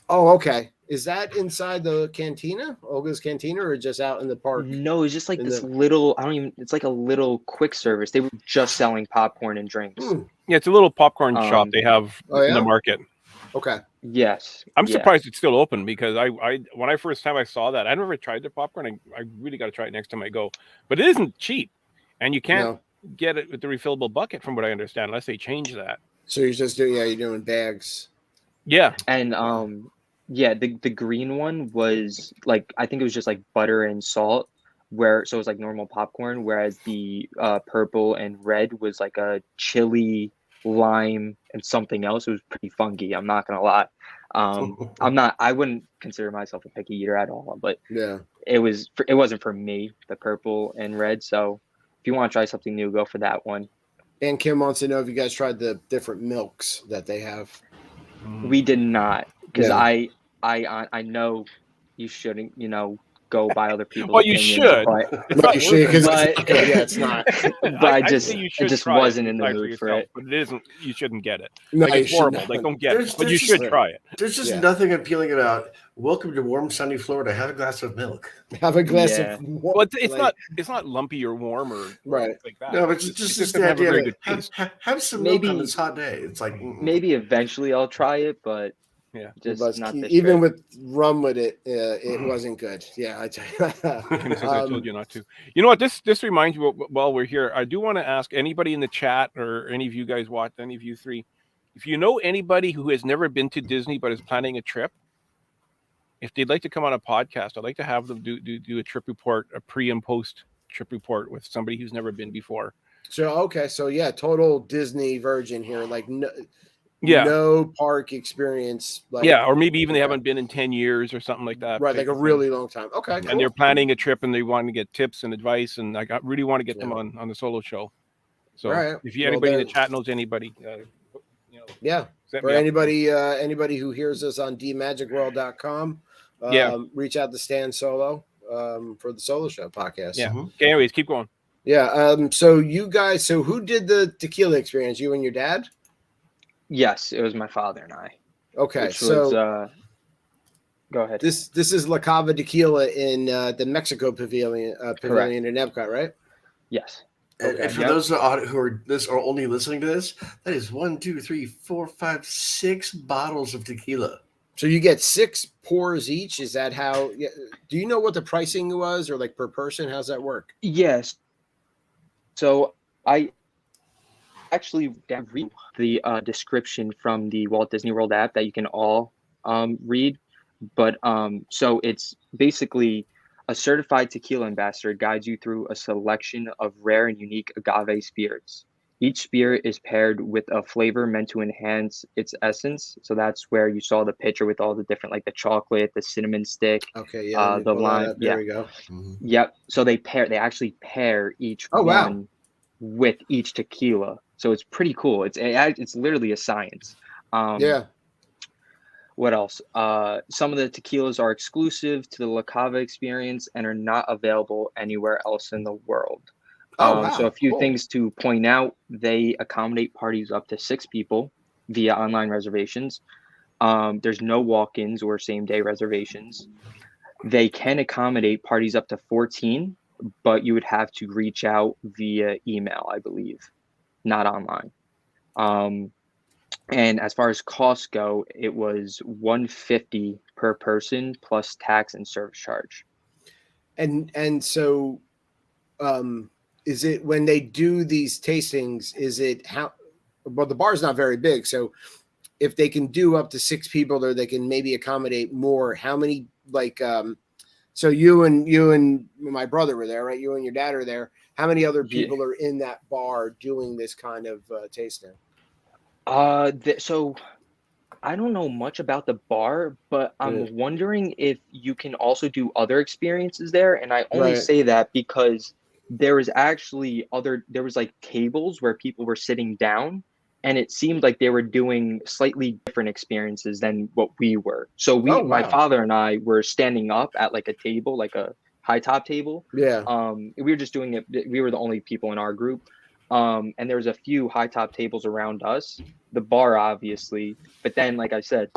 Oh, okay. Is that inside the cantina, Olga's Cantina, or just out in the park? No, it's just like In this the- little. I don't even. It's like a little quick service. They were just selling popcorn and drinks. Hmm. Yeah, it's a little popcorn shop they have Oh, in yeah? the market. Okay. Yes. I'm yeah. surprised it's still open because I when I first time I saw that, I never tried the popcorn. I really got to try it next time I go. But it isn't cheap, and you can't No. get it with the refillable bucket, from what I understand, unless they change that. So you're just doing you're doing bags. Yeah, And yeah, the green one was like, I think it was just like butter and salt, so it was like normal popcorn, whereas the purple and red was like a chili, lime, and something else. It was pretty funky. I'm not gonna lie. I wouldn't consider myself a picky eater at all, but Yeah. it wasn't for me, the purple and red. So if you want to try something new, go for that one. And Kim wants to know if you guys tried the different milks that they have. We did not, because Yeah. I know you shouldn't, go by other people's well, you opinions, should. but It's not You should, worth it. 'cause But- it's not good. Yeah, it's not. but I'd say you should just try wasn't it in the decide mood for yourself, it. But it isn't. You shouldn't get it. No, Like, you it's should horrible. not. Like, don't get There's- it. But you there's should just- try it. There's just Yeah. nothing appealing about welcome to warm, sunny Florida. Have a glass of milk. Have a glass Yeah. of Well, it's like- it's not lumpy or warm or Right. like that. No, but It just doesn't the have a idea very that good taste. have some milk on Maybe- this hot day. It's like Maybe eventually I'll try it, but Yeah. just but not this even trip. with rum with it, it wasn't good. Yeah, I tell you. Kim says I told you not to. You know what? This reminds me. While we're here, I do want to ask anybody in the chat or any of you guys watch, any of you three, if you know anybody who has never been to Disney but is planning a trip, if they'd like to come on a podcast, I'd like to have them do a trip report, a pre and post trip report with somebody who's never been before. So okay, so yeah, total Disney virgin here, like Yeah. no park experience. Like, Yeah, or maybe even they okay. haven't been in 10 years or something like that. right, type like a of thing. really long time. Okay, And they're planning a trip and they want to get tips and advice, and I really want to get them Yeah. on the solo show. So Right. if you Well, anybody in the then- chat knows anybody, yeah. set For me up. anybody who hears us on dmagicworld.com, Yeah. reach out to Stan Solo for the Solo Show podcast. Yeah. Okay, anyways, keep going. Yeah. So you guys, so who did the tequila experience? You and your dad? Yes, it was my father and I. Okay. Which So was, go ahead. this is La Cava Tequila in the Mexico Pavilion in Epcot, right? Yes. And Okay. for Yep. those who are only listening to this, that is 1, 2, 3, 4, 5, 6 bottles of tequila. So you get 6 pours each. Is that how? Yeah, do you know what the pricing was, or like per person? How's that work? Yes. So I actually read the description from the Walt Disney World app that you can all read. But so it's basically a certified tequila ambassador guides you through a selection of rare and unique agave spirits. Each spirit is paired with a flavor meant to enhance its essence. So that's where you saw the picture with all the different, like the chocolate, the cinnamon stick, Okay, yeah. Let me the pull that lime. up. There Yeah. we go. Yep. So they actually pair each Oh, wow. one with each tequila. So it's pretty cool. It's literally a science. Yeah. What else? Some of the tequilas are exclusive to the La Cava experience and are not available anywhere else in the world. Oh, wow. So a few Cool. things to point out: they accommodate parties up to 6 people via online reservations. There's no walk-ins or same-day reservations. They can accommodate parties up to 14, but you would have to reach out via email, I believe, not online. And as far as costs go, it was $150 per person plus tax and service charge. And so, is it when they do these tastings? Is it how? Well, the bar's not very big, so if they can do up to 6 people, or they can maybe accommodate more. How many? Like, so you and my brother were there, right? You and your dad are there. How many other people are in that bar doing this kind of tasting? So I don't know much about the bar, but I'm wondering if you can also do other experiences there. And I only say that because there was like tables where people were sitting down, and it seemed like they were doing slightly different experiences than what we were. So my father and I were standing up at like a table, like a high top table. Yeah. We were just doing it. We were the only people in our group. And there was a few high top tables around us, the bar obviously, but then like I said,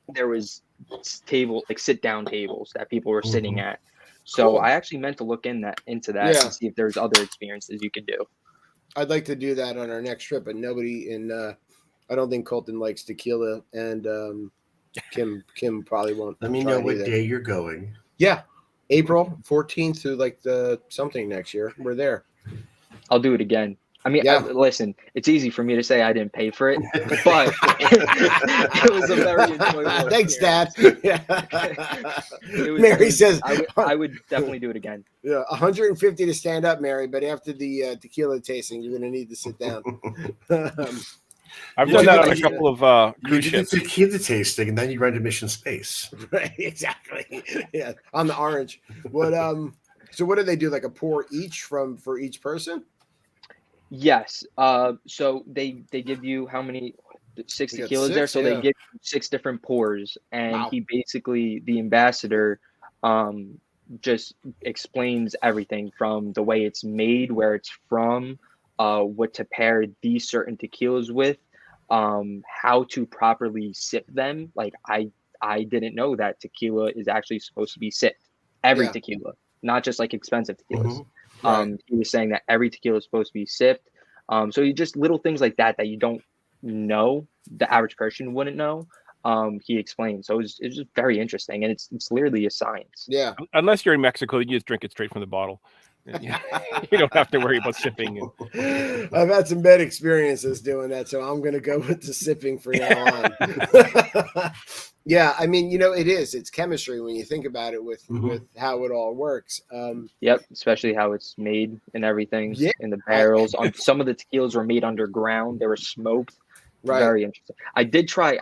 there was sit down tables that people were sitting at. So I actually meant to look into that and see if there's other experiences you could do. I'd like to do that on our next trip, but nobody I don't think Colton likes tequila, and Kim probably won't. Let me know what day you're going. Yeah, April 14th through like the something next year. We're there. I'll do it again. I mean, listen, it's easy for me to say I didn't pay for it, but it was a very enjoyable Thanks, Dad. Mary says I would definitely do it again. Yeah, 150 to stand up, Mary, but after the tequila tasting, you're going to need to sit down. I've done that on a couple of cruise ships. Tequila tasting, and then you run to Mission Space. Right, exactly. Yeah, on the orange. What so what do they do? Like a pour each for each person? Yes. So they give you how many 6 tequilas there? So they give you 6 different pours, and he basically, the ambassador, just explains everything from the way it's made, where it's from, what to pair these certain tequilas with, how to properly sip them. Like I didn't know that tequila is actually supposed to be sipped. Every tequila, not just like expensive tequilas. He was saying that every tequila is supposed to be sipped. So you just little things like that you don't know, the average person wouldn't know. He explained. So it's just very interesting, and it's literally a science. Yeah. Unless you're in Mexico, you just drink it straight from the bottle. You don't have to worry about sipping. I've had some bad experiences doing that, so I'm going to go with the sipping from now on. Yeah, I mean, it's chemistry when you think about it with how it all works. Yep, especially how it's made and everything in the barrels. Some of the tequilas were made underground; they were smoked. Right. Very interesting. I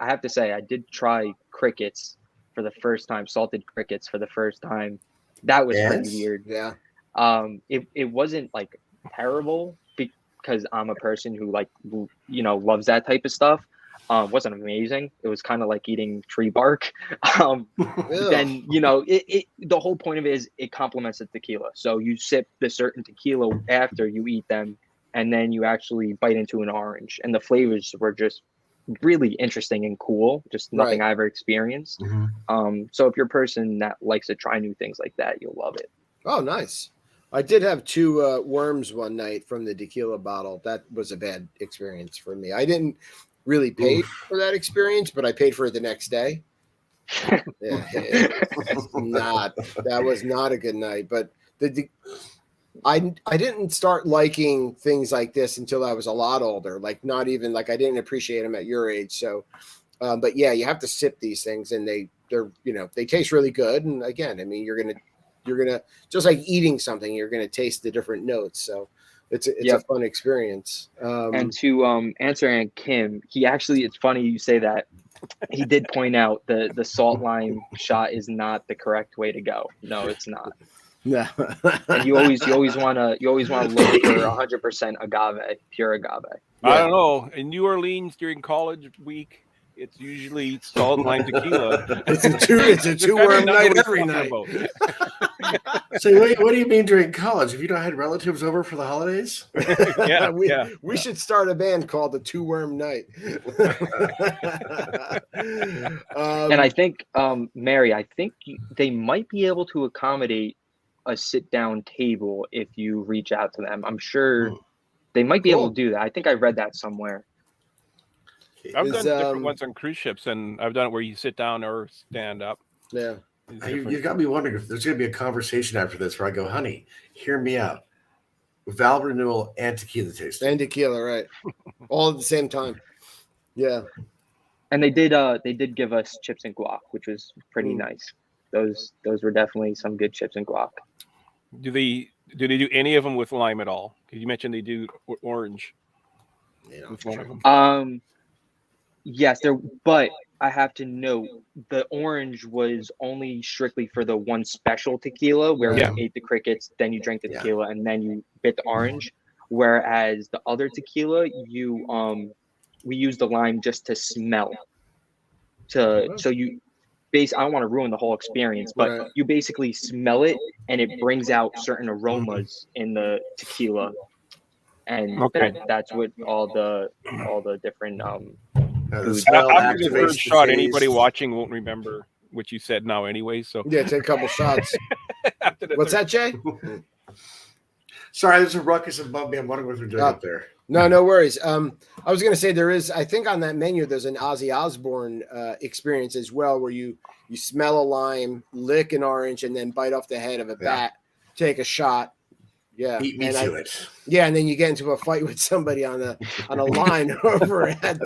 have to say, I did try crickets for the first time, salted crickets for the first time. That was pretty weird. Yeah. It wasn't like terrible because I'm a person who loves that type of stuff. Wasn't amazing. It was kind of like eating tree bark. Then the whole point of it is it complements the tequila. So you sip the certain tequila after you eat them, and then you actually bite into an orange, and the flavors were just really interesting and cool. Just nothing I ever experienced. So if you're a person that likes to try new things like that, you'll love it. Oh, nice. I did have 2 worms one night from the tequila bottle. That was a bad experience for me. I didn't really pay for that experience, but I paid for it the next day. That was not a good night. But I didn't start liking things like this until I was a lot older. Like not even like I didn't appreciate them at your age. So, but yeah, you have to sip these things, and they're they taste really good. And again, I mean, you're gonna just like eating something, you're gonna taste the different notes. So it's a fun experience. And to answer Aunt Kim, he actually, it's funny you say that. He did point out the salt lime shot is not the correct way to go. No, it's not. No. And you always want to look for 100% agave, pure agave. I don't know. In New Orleans during college week, it's usually salt and lime tequila. It's a two-worm night every night. So what do you mean during college? Have you not had relatives over for the holidays? We should start a band called the Two-Worm Night. And I think, Mary, they might be able to accommodate a sit-down table if you reach out to them. I'm sure they might be able to do that. I think I read that somewhere. I've done different ones on cruise ships, and I've done it where you sit down or stand up. Yeah. You've got me wondering if there's going to be a conversation after this where I go, honey, hear me out. Valve renewal and tequila tasting. And tequila, right. All at the same time. Yeah. And they did give us chips and guac, which was pretty nice. Those were definitely some good chips and guac. Do they do any of them with lime at all? Because you mentioned they do orange. With one of them. Yes, but I have to note the orange was only strictly for the one special tequila where you ate the crickets, then you drank the tequila, and then you bit the orange. Whereas the other tequila, we used the lime just to smell. I don't want to ruin the whole experience, but you basically smell it and it brings out certain aromas in the tequila. And that's what all the different after the third shot, anybody watching won't remember what you said now anyway. So take a couple shots. What's that, Jay? Sorry, there's a ruckus above me. I'm wondering what they're doing up there. No worries. I was going to say there is, I think on that menu, there's an Ozzy Osbourne experience as well, where you smell a lime, lick an orange, and then bite off the head of a bat, take a shot. Yeah. Beat me to it. Yeah, and then you get into a fight with somebody on a line over at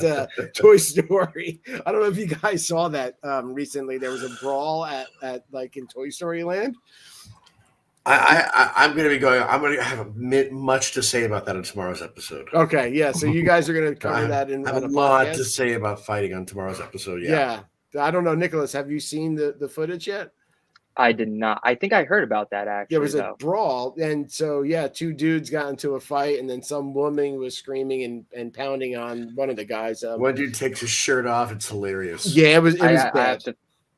Toy Story. I don't know if you guys saw that recently. There was a brawl at like in Toy Story Land. I'm going to be going. I'm going to have much to say about that in tomorrow's episode. Okay, yeah. So you guys are going to cover that in. I have a lot to say about fighting on tomorrow's episode. Yeah. I don't know, Nicholas. Have you seen the footage yet? I did not. I think I heard about that actually. There was a brawl, and so two dudes got into a fight, and then some woman was screaming and pounding on one of the guys. One dude takes his shirt off. It's hilarious. Yeah, it was bad.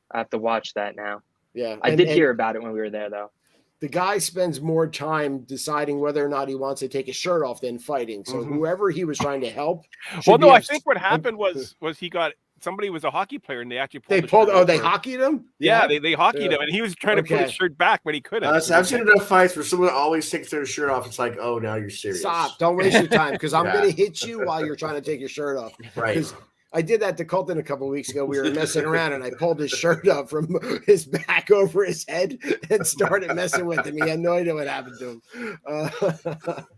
I have to watch that now. Yeah, I did hear about it when we were there, though. The guy spends more time deciding whether or not he wants to take his shirt off than fighting. So whoever he was trying to help. Well, no, I think what happened was he got. Somebody was a hockey player, and they actually pulled. They hockeyed him. Yeah, they hockeyed him, and he was trying to put his shirt back, but he couldn't. I've seen enough fights where someone always takes their shirt off. It's like, oh, now you're serious. Stop! Don't waste your time because I'm going to hit you while you're trying to take your shirt off. Right. Because I did that to Colton a couple of weeks ago. We were messing around, and I pulled his shirt up from his back over his head and started messing with him. He had no idea what happened to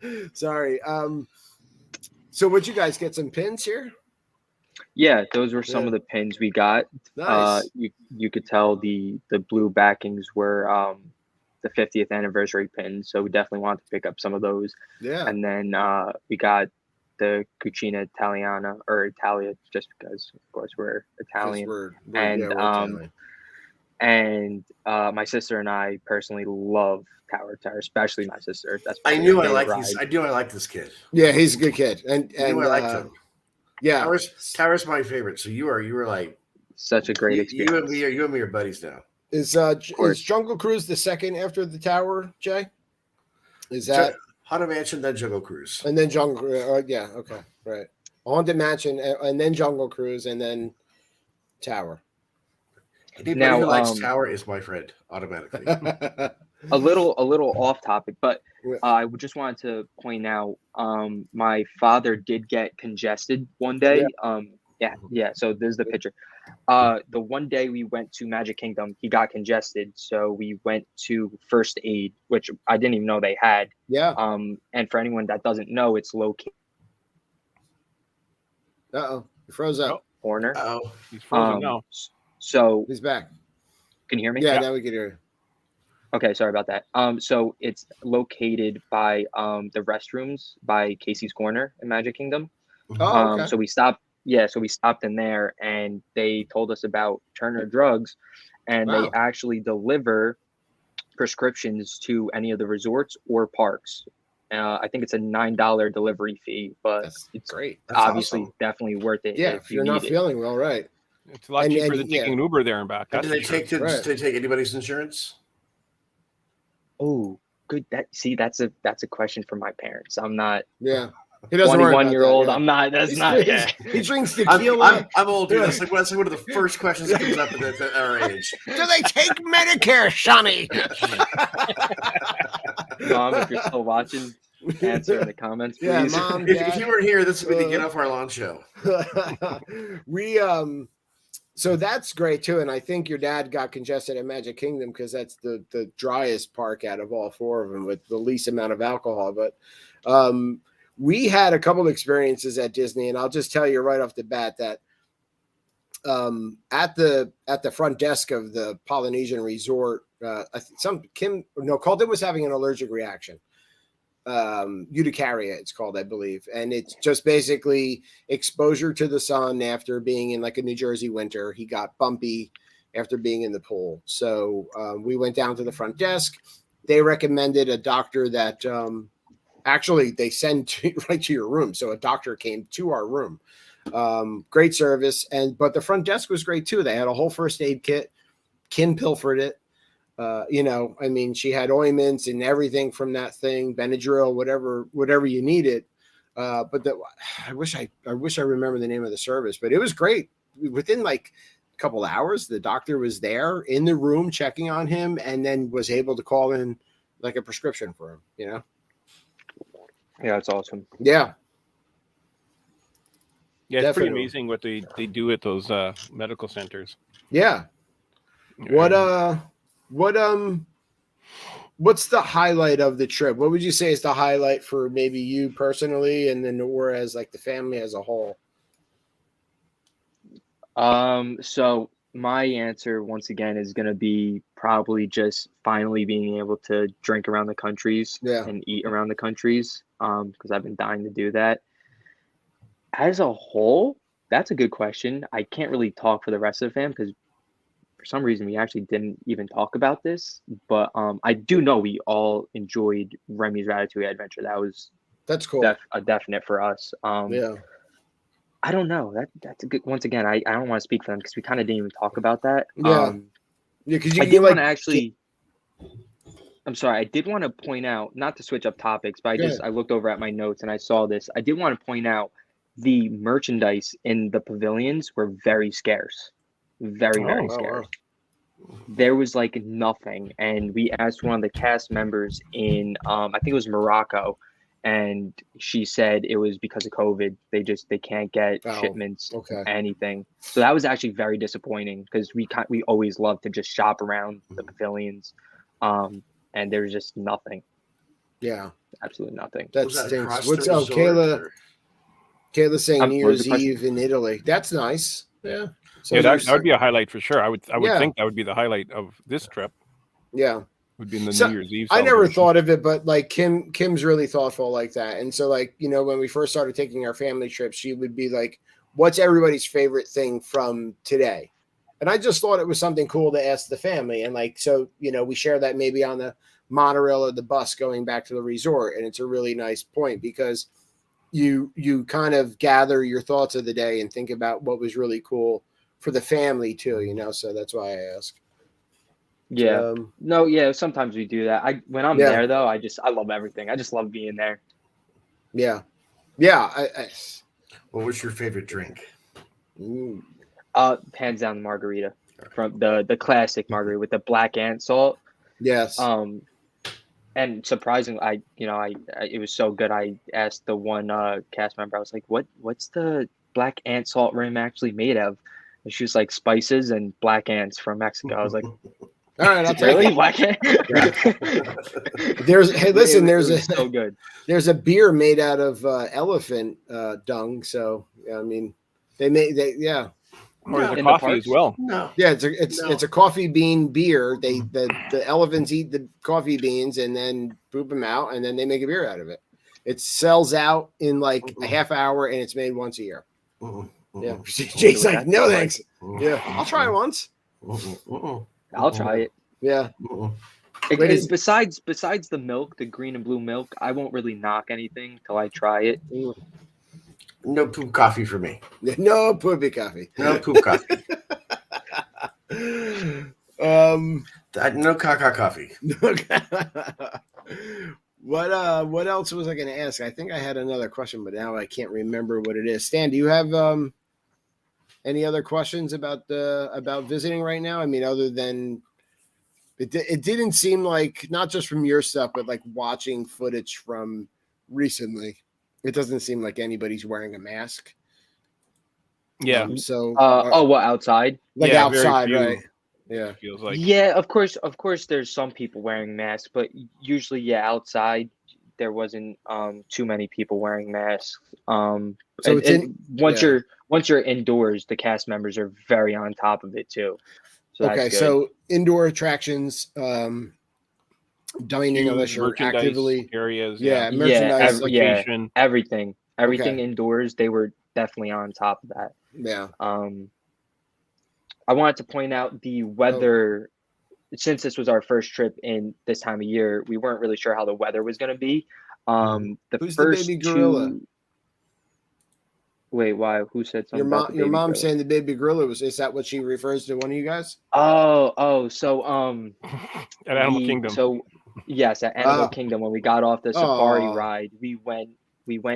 him. Sorry. So, would you guys get some pins here? Yeah, those were some of the pins we got. Nice. You could tell the blue backings were the 50th anniversary pins, so we definitely wanted to pick up some of those. Yeah. And then we got the Cucina Italiana or Italia, just because of course we're Italian. We're Italian. And my sister and I personally love Tower, especially my sister. I knew I liked this kid. Yeah, he's a good kid, and I liked him. Yeah, Tower's my favorite. So you were like such a great experience. You and me are buddies now. Is Jungle Cruise the second after the Tower, Jay? Is that Haunted Mansion, then Jungle Cruise, and then Jungle Cruise? Yeah, okay, right. Haunted Mansion, and then Jungle Cruise, and then Tower. Anybody who likes Tower is my friend automatically. a little off topic, but I just wanted to point out my father did get congested one day. So there's the picture. The one day we went to Magic Kingdom, he got congested, so we went to First Aid, which I didn't even know they had. And for anyone that doesn't know, it's located. He froze up. Horner. He's frozen now. So he's back. Can you hear me? Yeah, now we can hear you. Okay, sorry about that. So it's located by the restrooms by Casey's Corner in Magic Kingdom. Oh, okay. So we stopped. Yeah, so we stopped in there, and they told us about Turner Drugs, and they Wow. actually deliver prescriptions to any of the resorts or parks. I think it's a $9 delivery fee, but That's it's great. That's obviously awesome. definitely worth it Yeah, if if you you're not need it. feeling well, right? It's a lot And- cheaper and, than taking an Uber there and back. And That's do they for sure. take to, Right. do they take anybody's insurance? Oh, good. That's a question for my parents. I'm not Yeah. He doesn't worry about 21-year-old. that, yeah. I'm not. That's not. Yeah. He drinks tequila. I'm old, dude. That's like one of the first questions that comes up at our age. Do they take Medicare, Sonny? Mom, if you're still watching, answer in the comments, please. Yeah, Mom, If Dad. you weren't here, this would be the Get Off Our Lawn show. We so that's great too, and I think your dad got congested at Magic Kingdom because that's the driest park out of all four of them with the least amount of alcohol. But we had a couple of experiences at Disney, and I'll just tell you right off the bat that at the front desk of the Polynesian Resort, Colton was having an allergic reaction. Urticaria, it's called, I believe, and it's just basically exposure to the sun after being in like a New Jersey winter. He got bumpy after being in the pool, so we went down to the front desk. They recommended a doctor that actually they send right to your room, so a doctor came to our room. Great service, but the front desk was great too. They had a whole first aid kit. Kim pilfered it. I mean, she had ointments and everything from that thing, Benadryl, whatever you needed. But I wish I remember the name of the service, but it was great. Within like a couple of hours, the doctor was there in the room checking on him, and then was able to call in like a prescription for him. Yeah, that's awesome. Yeah. Yeah, it's pretty Definitely. amazing what they do at those medical centers. Yeah. What's the highlight of the trip? What would you say is the highlight for maybe you personally, and then or as like the family as a whole? So my answer once again is going to be probably just finally being able to drink around the countries and eat around the countries. Because I've been dying to do that. As a whole, that's a good question. I can't really talk for the rest of the fam because for some reason we actually didn't even talk about this. But I do know we all enjoyed Remy's Ratatouille Adventure. That's cool. A definite for us. Yeah. I don't know. That's a good. Once again, I don't want to speak for them because we kind of didn't even talk about that. Yeah. Because I did want to actually. I'm sorry. I did want to point out, not to switch up topics, but I looked over at my notes and I saw this. I did want to point out the merchandise in the pavilions were very scarce, very scarce. Wow. There was like nothing, and we asked one of the cast members in, I think it was Morocco, and she said it was because of COVID. They can't get shipments, anything. So that was actually very disappointing because we always love to just shop around the pavilions. And there's just nothing. Yeah. Absolutely nothing. That stinks. What's up, Kayla? Kayla's saying New Year's Eve in Italy. That's nice. Yeah. So yeah, that would be a highlight for sure. I would think that would be the highlight of this trip. Yeah. Would be in the New Year's Eve. I never thought of it, but like Kim's really thoughtful like that. And so like, when we first started taking our family trips, she would be like, what's everybody's favorite thing from today? And I just thought it was something cool to ask the family. And like, so, we share that maybe on the monorail or the bus going back to the resort. And it's a really nice point because you kind of gather your thoughts of the day and think about what was really cool for the family too, so that's why I ask. Yeah. Sometimes we do that. When I'm there though, I love everything. I just love being there. Yeah. Yeah. What was your favorite drink? Hands down the margarita from the classic margarita with the black ant salt. Yes. And surprisingly, it was so good. I asked the one cast member, I was like, what's the black ant salt rim actually made of? And she was like, spices and black ants from Mexico. I was like, all right, I'll take really? Black ant? There's so good. There's a beer made out of elephant dung. So I mean, Or is In it the coffee as parks? well? No. Yeah, it's a coffee bean beer. The elephants eat the coffee beans and then poop them out, and then they make a beer out of it. It sells out in like a half hour, and it's made once a year. Yeah, Jay's like, no thanks. Yeah, I'll try it once. I'll try it. Yeah. Besides the milk, the green and blue milk, I won't really knock anything till I try it. No poop coffee for me. No poopy coffee. No poop coffee. No caca coffee. What else was I going to ask? I think I had another question, but now I can't remember what it is. Stan, do you have any other questions about visiting right now? I mean, other than it didn't seem like, not just from your stuff, but like watching footage from recently, it doesn't seem like anybody's wearing a mask. Yeah. What, outside? Like Yeah, outside, very few. right? Yeah. Feels like. Yeah, of course there's some people wearing masks, but usually, outside there wasn't too many people wearing masks. So once you're indoors, the cast members are very on top of it too. So that's good. So indoor attractions, dining, unless you're Merchandise actively areas. merchandise, everything indoors, they were definitely on top of that. Yeah. I wanted to point out the weather. Since this was our first trip in this time of year, we weren't really sure how the weather was going to be. Who's the baby gorilla? Wait, why? Who said something? Your mom saying the baby gorilla is that what she refers to one of you guys? So at Animal Kingdom. So yes, at Animal Kingdom, when we got off the safari ride, we went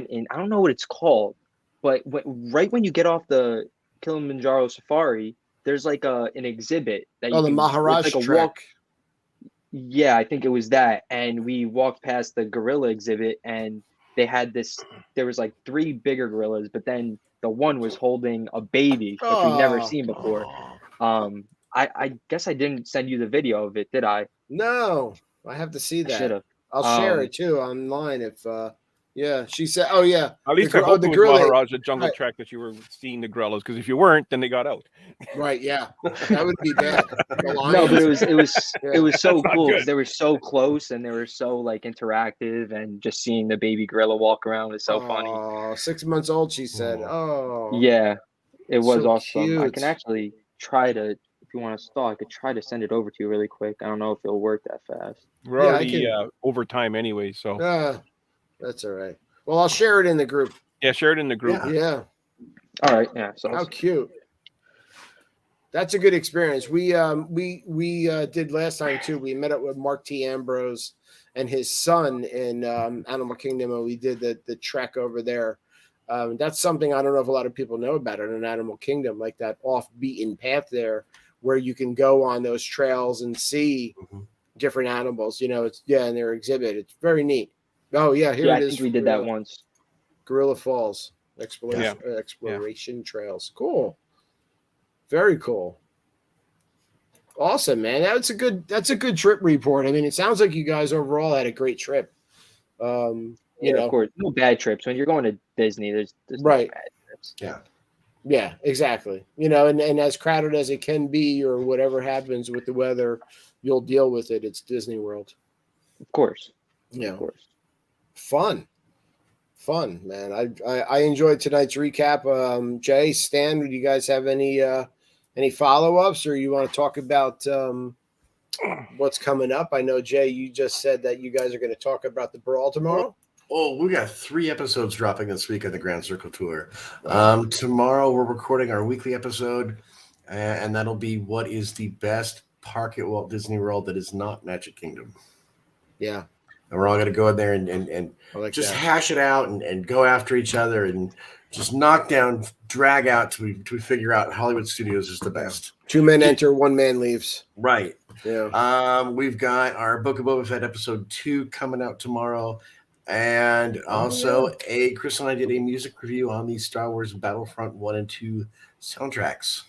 in. I don't know what it's called, but right when you get off the Kilimanjaro safari, there's like an exhibit that the Maharaj trek. Yeah, I think it was that, and we walked past the gorilla exhibit, and they had there was like 3 bigger gorillas, but then the one was holding a baby, which we've never seen before. I guess I didn't send you the video of it, did I? No, I have to see that. I should have. I'll share it too online if. She said, At least I hope the gorilla Maharaj at Jungle Trek that you were seeing the gorillas, because if you weren't, then they got out. Right, yeah, that would be bad. No, but it was so cool because they were so close and they were so like interactive, and just seeing the baby gorilla walk around was so funny. Oh, 6 months old, she said. Oh, yeah, it was so awesome. cute. I can actually try to, if you want to stall, I could try to send it over to you really quick. I don't know if it'll work that fast. We're already over time anyway, so. That's all right. Well, I'll share it in the group. Yeah, share it in the group. Yeah. All right. Yeah. So how cute. That's a good experience. We did last time too. We met up with Mark T. Ambrose and his son in Animal Kingdom, and we did the trek over there. That's something I don't know if a lot of people know about it in Animal Kingdom, like that off-beaten path there, where you can go on those trails and see different animals. You know, in their exhibit. It's very neat. Oh yeah, here it is. I think we did that once. Gorilla Falls exploration trails. Cool. Very cool. Awesome, man. That's a good trip report. I mean, it sounds like you guys overall had a great trip. You know, of course, no bad trips. When you're going to Disney, there's right. No bad trips. Yeah, exactly. You know, and as crowded as it can be, or whatever happens with the weather, you'll deal with it. It's Disney World. Of course. Yeah. Of course. Fun, man. I enjoyed tonight's recap. Jay, Stan, do you guys have any follow-ups, or you want to talk about what's coming up? I know, Jay, you just said that you guys are going to talk about the Brawl tomorrow. Oh, we got 3 episodes dropping this week on the Grand Circle Tour. Tomorrow we're recording our weekly episode, and that'll be what is the best park at Walt Disney World that is not Magic Kingdom. Yeah. And we're all going to go in there and just hash it out and go after each other and just knock down, drag out till we figure out Hollywood Studios is the best. 2 men enter, 1 man leaves. Right. Yeah. We've got our Book of Boba Fett episode 2 coming out tomorrow. And also Chris and I did a music review on the Star Wars Battlefront 1 and 2 soundtracks.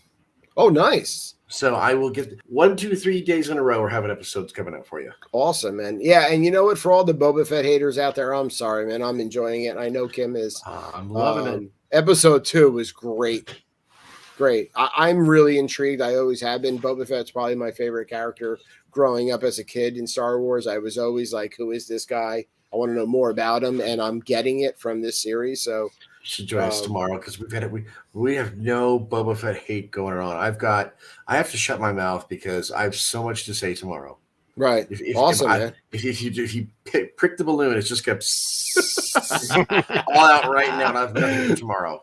Oh, nice. So I will get 1, 2, 3 days in a row. We're having episodes coming out for you. Awesome, man. Yeah, and you know what? For all the Boba Fett haters out there, I'm sorry, man. I'm enjoying it. I know Kim is. I'm loving it. Episode 2 was great. great. I'm really intrigued. I always have been. Boba Fett's probably my favorite character growing up as a kid in Star Wars. I was always like, who is this guy? I want to know more about him, and I'm getting it from this series. So you should join us tomorrow because we have no Boba Fett hate going on. I have to shut my mouth because I have so much to say tomorrow. Right. Awesome, man. If you prick the balloon, it's just kept all out right now, and I've nothing tomorrow.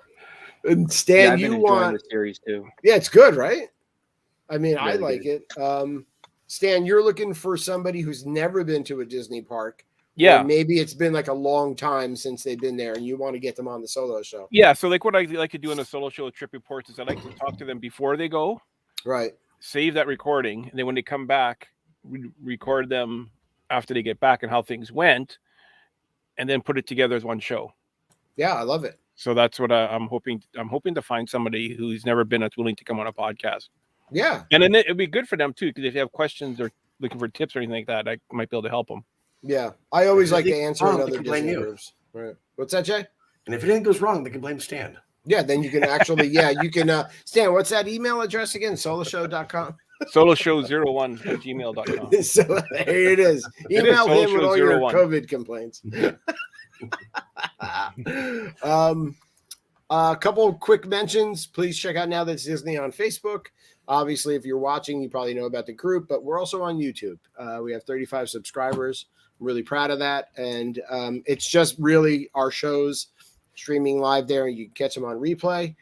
And Stan, I've been enjoying the series too. Yeah, it's good, right? I mean, Really I like it. Stan, you're looking for somebody who's never been to a Disney park. Yeah. Or maybe it's been like a long time since they've been there and you want to get them on the solo show. Yeah. So like what I like to do on a solo show with Trip Reports is I like to talk to them before they go. Right. Save that recording. And then when they come back, record them after they get back and how things went. And then put it together as one show. Yeah, I love it. So that's what I'm hoping. I'm hoping to find somebody who's never been that's willing to come on a podcast. Yeah. And then it'd be good for them too, because if you have questions or looking for tips or anything like that, I might be able to help them. Yeah. I always like to answer in they other can blame Disney you. groups. Right. What's that, Jay? And if anything goes wrong, they can blame Stan. Yeah, then you can actually, you can, Stan, what's that email address again? Soloshow.com? Soloshow01@gmail.com. So there it is. Email him with all your COVID complaints. A couple of quick mentions. Please check out Now That's Disney on Facebook. Obviously, if you're watching, you probably know about the group, but we're also on YouTube. We have 35 subscribers. I'm really proud of that. And it's just really our shows streaming live there. You can catch them on replay.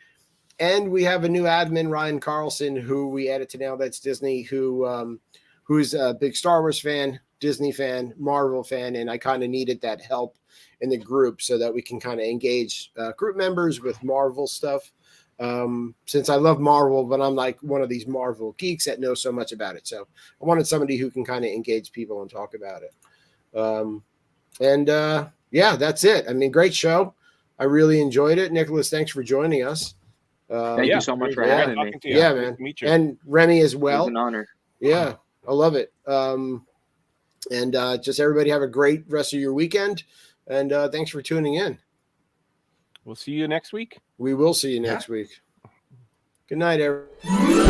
And we have a new admin, Ryan Carlson, who we added to Now That's Disney, who's a big Star Wars fan, Disney fan, Marvel fan, and I kind of needed that help in the group so that we can kind of engage group members with Marvel stuff. Since I love Marvel, but I'm like one of these Marvel geeks that knows so much about it. So I wanted somebody who can kind of engage people and talk about it. Yeah, that's it. I mean, great show. I really enjoyed it. Nicholas, thanks for joining us. Thank you so much for having me. Yeah, man. Meet you. And Remy as well. It's an honor. Yeah, I love it. Just everybody have a great rest of your weekend. And thanks for tuning in. We'll see you next week. We will see you next week. Good night, everyone.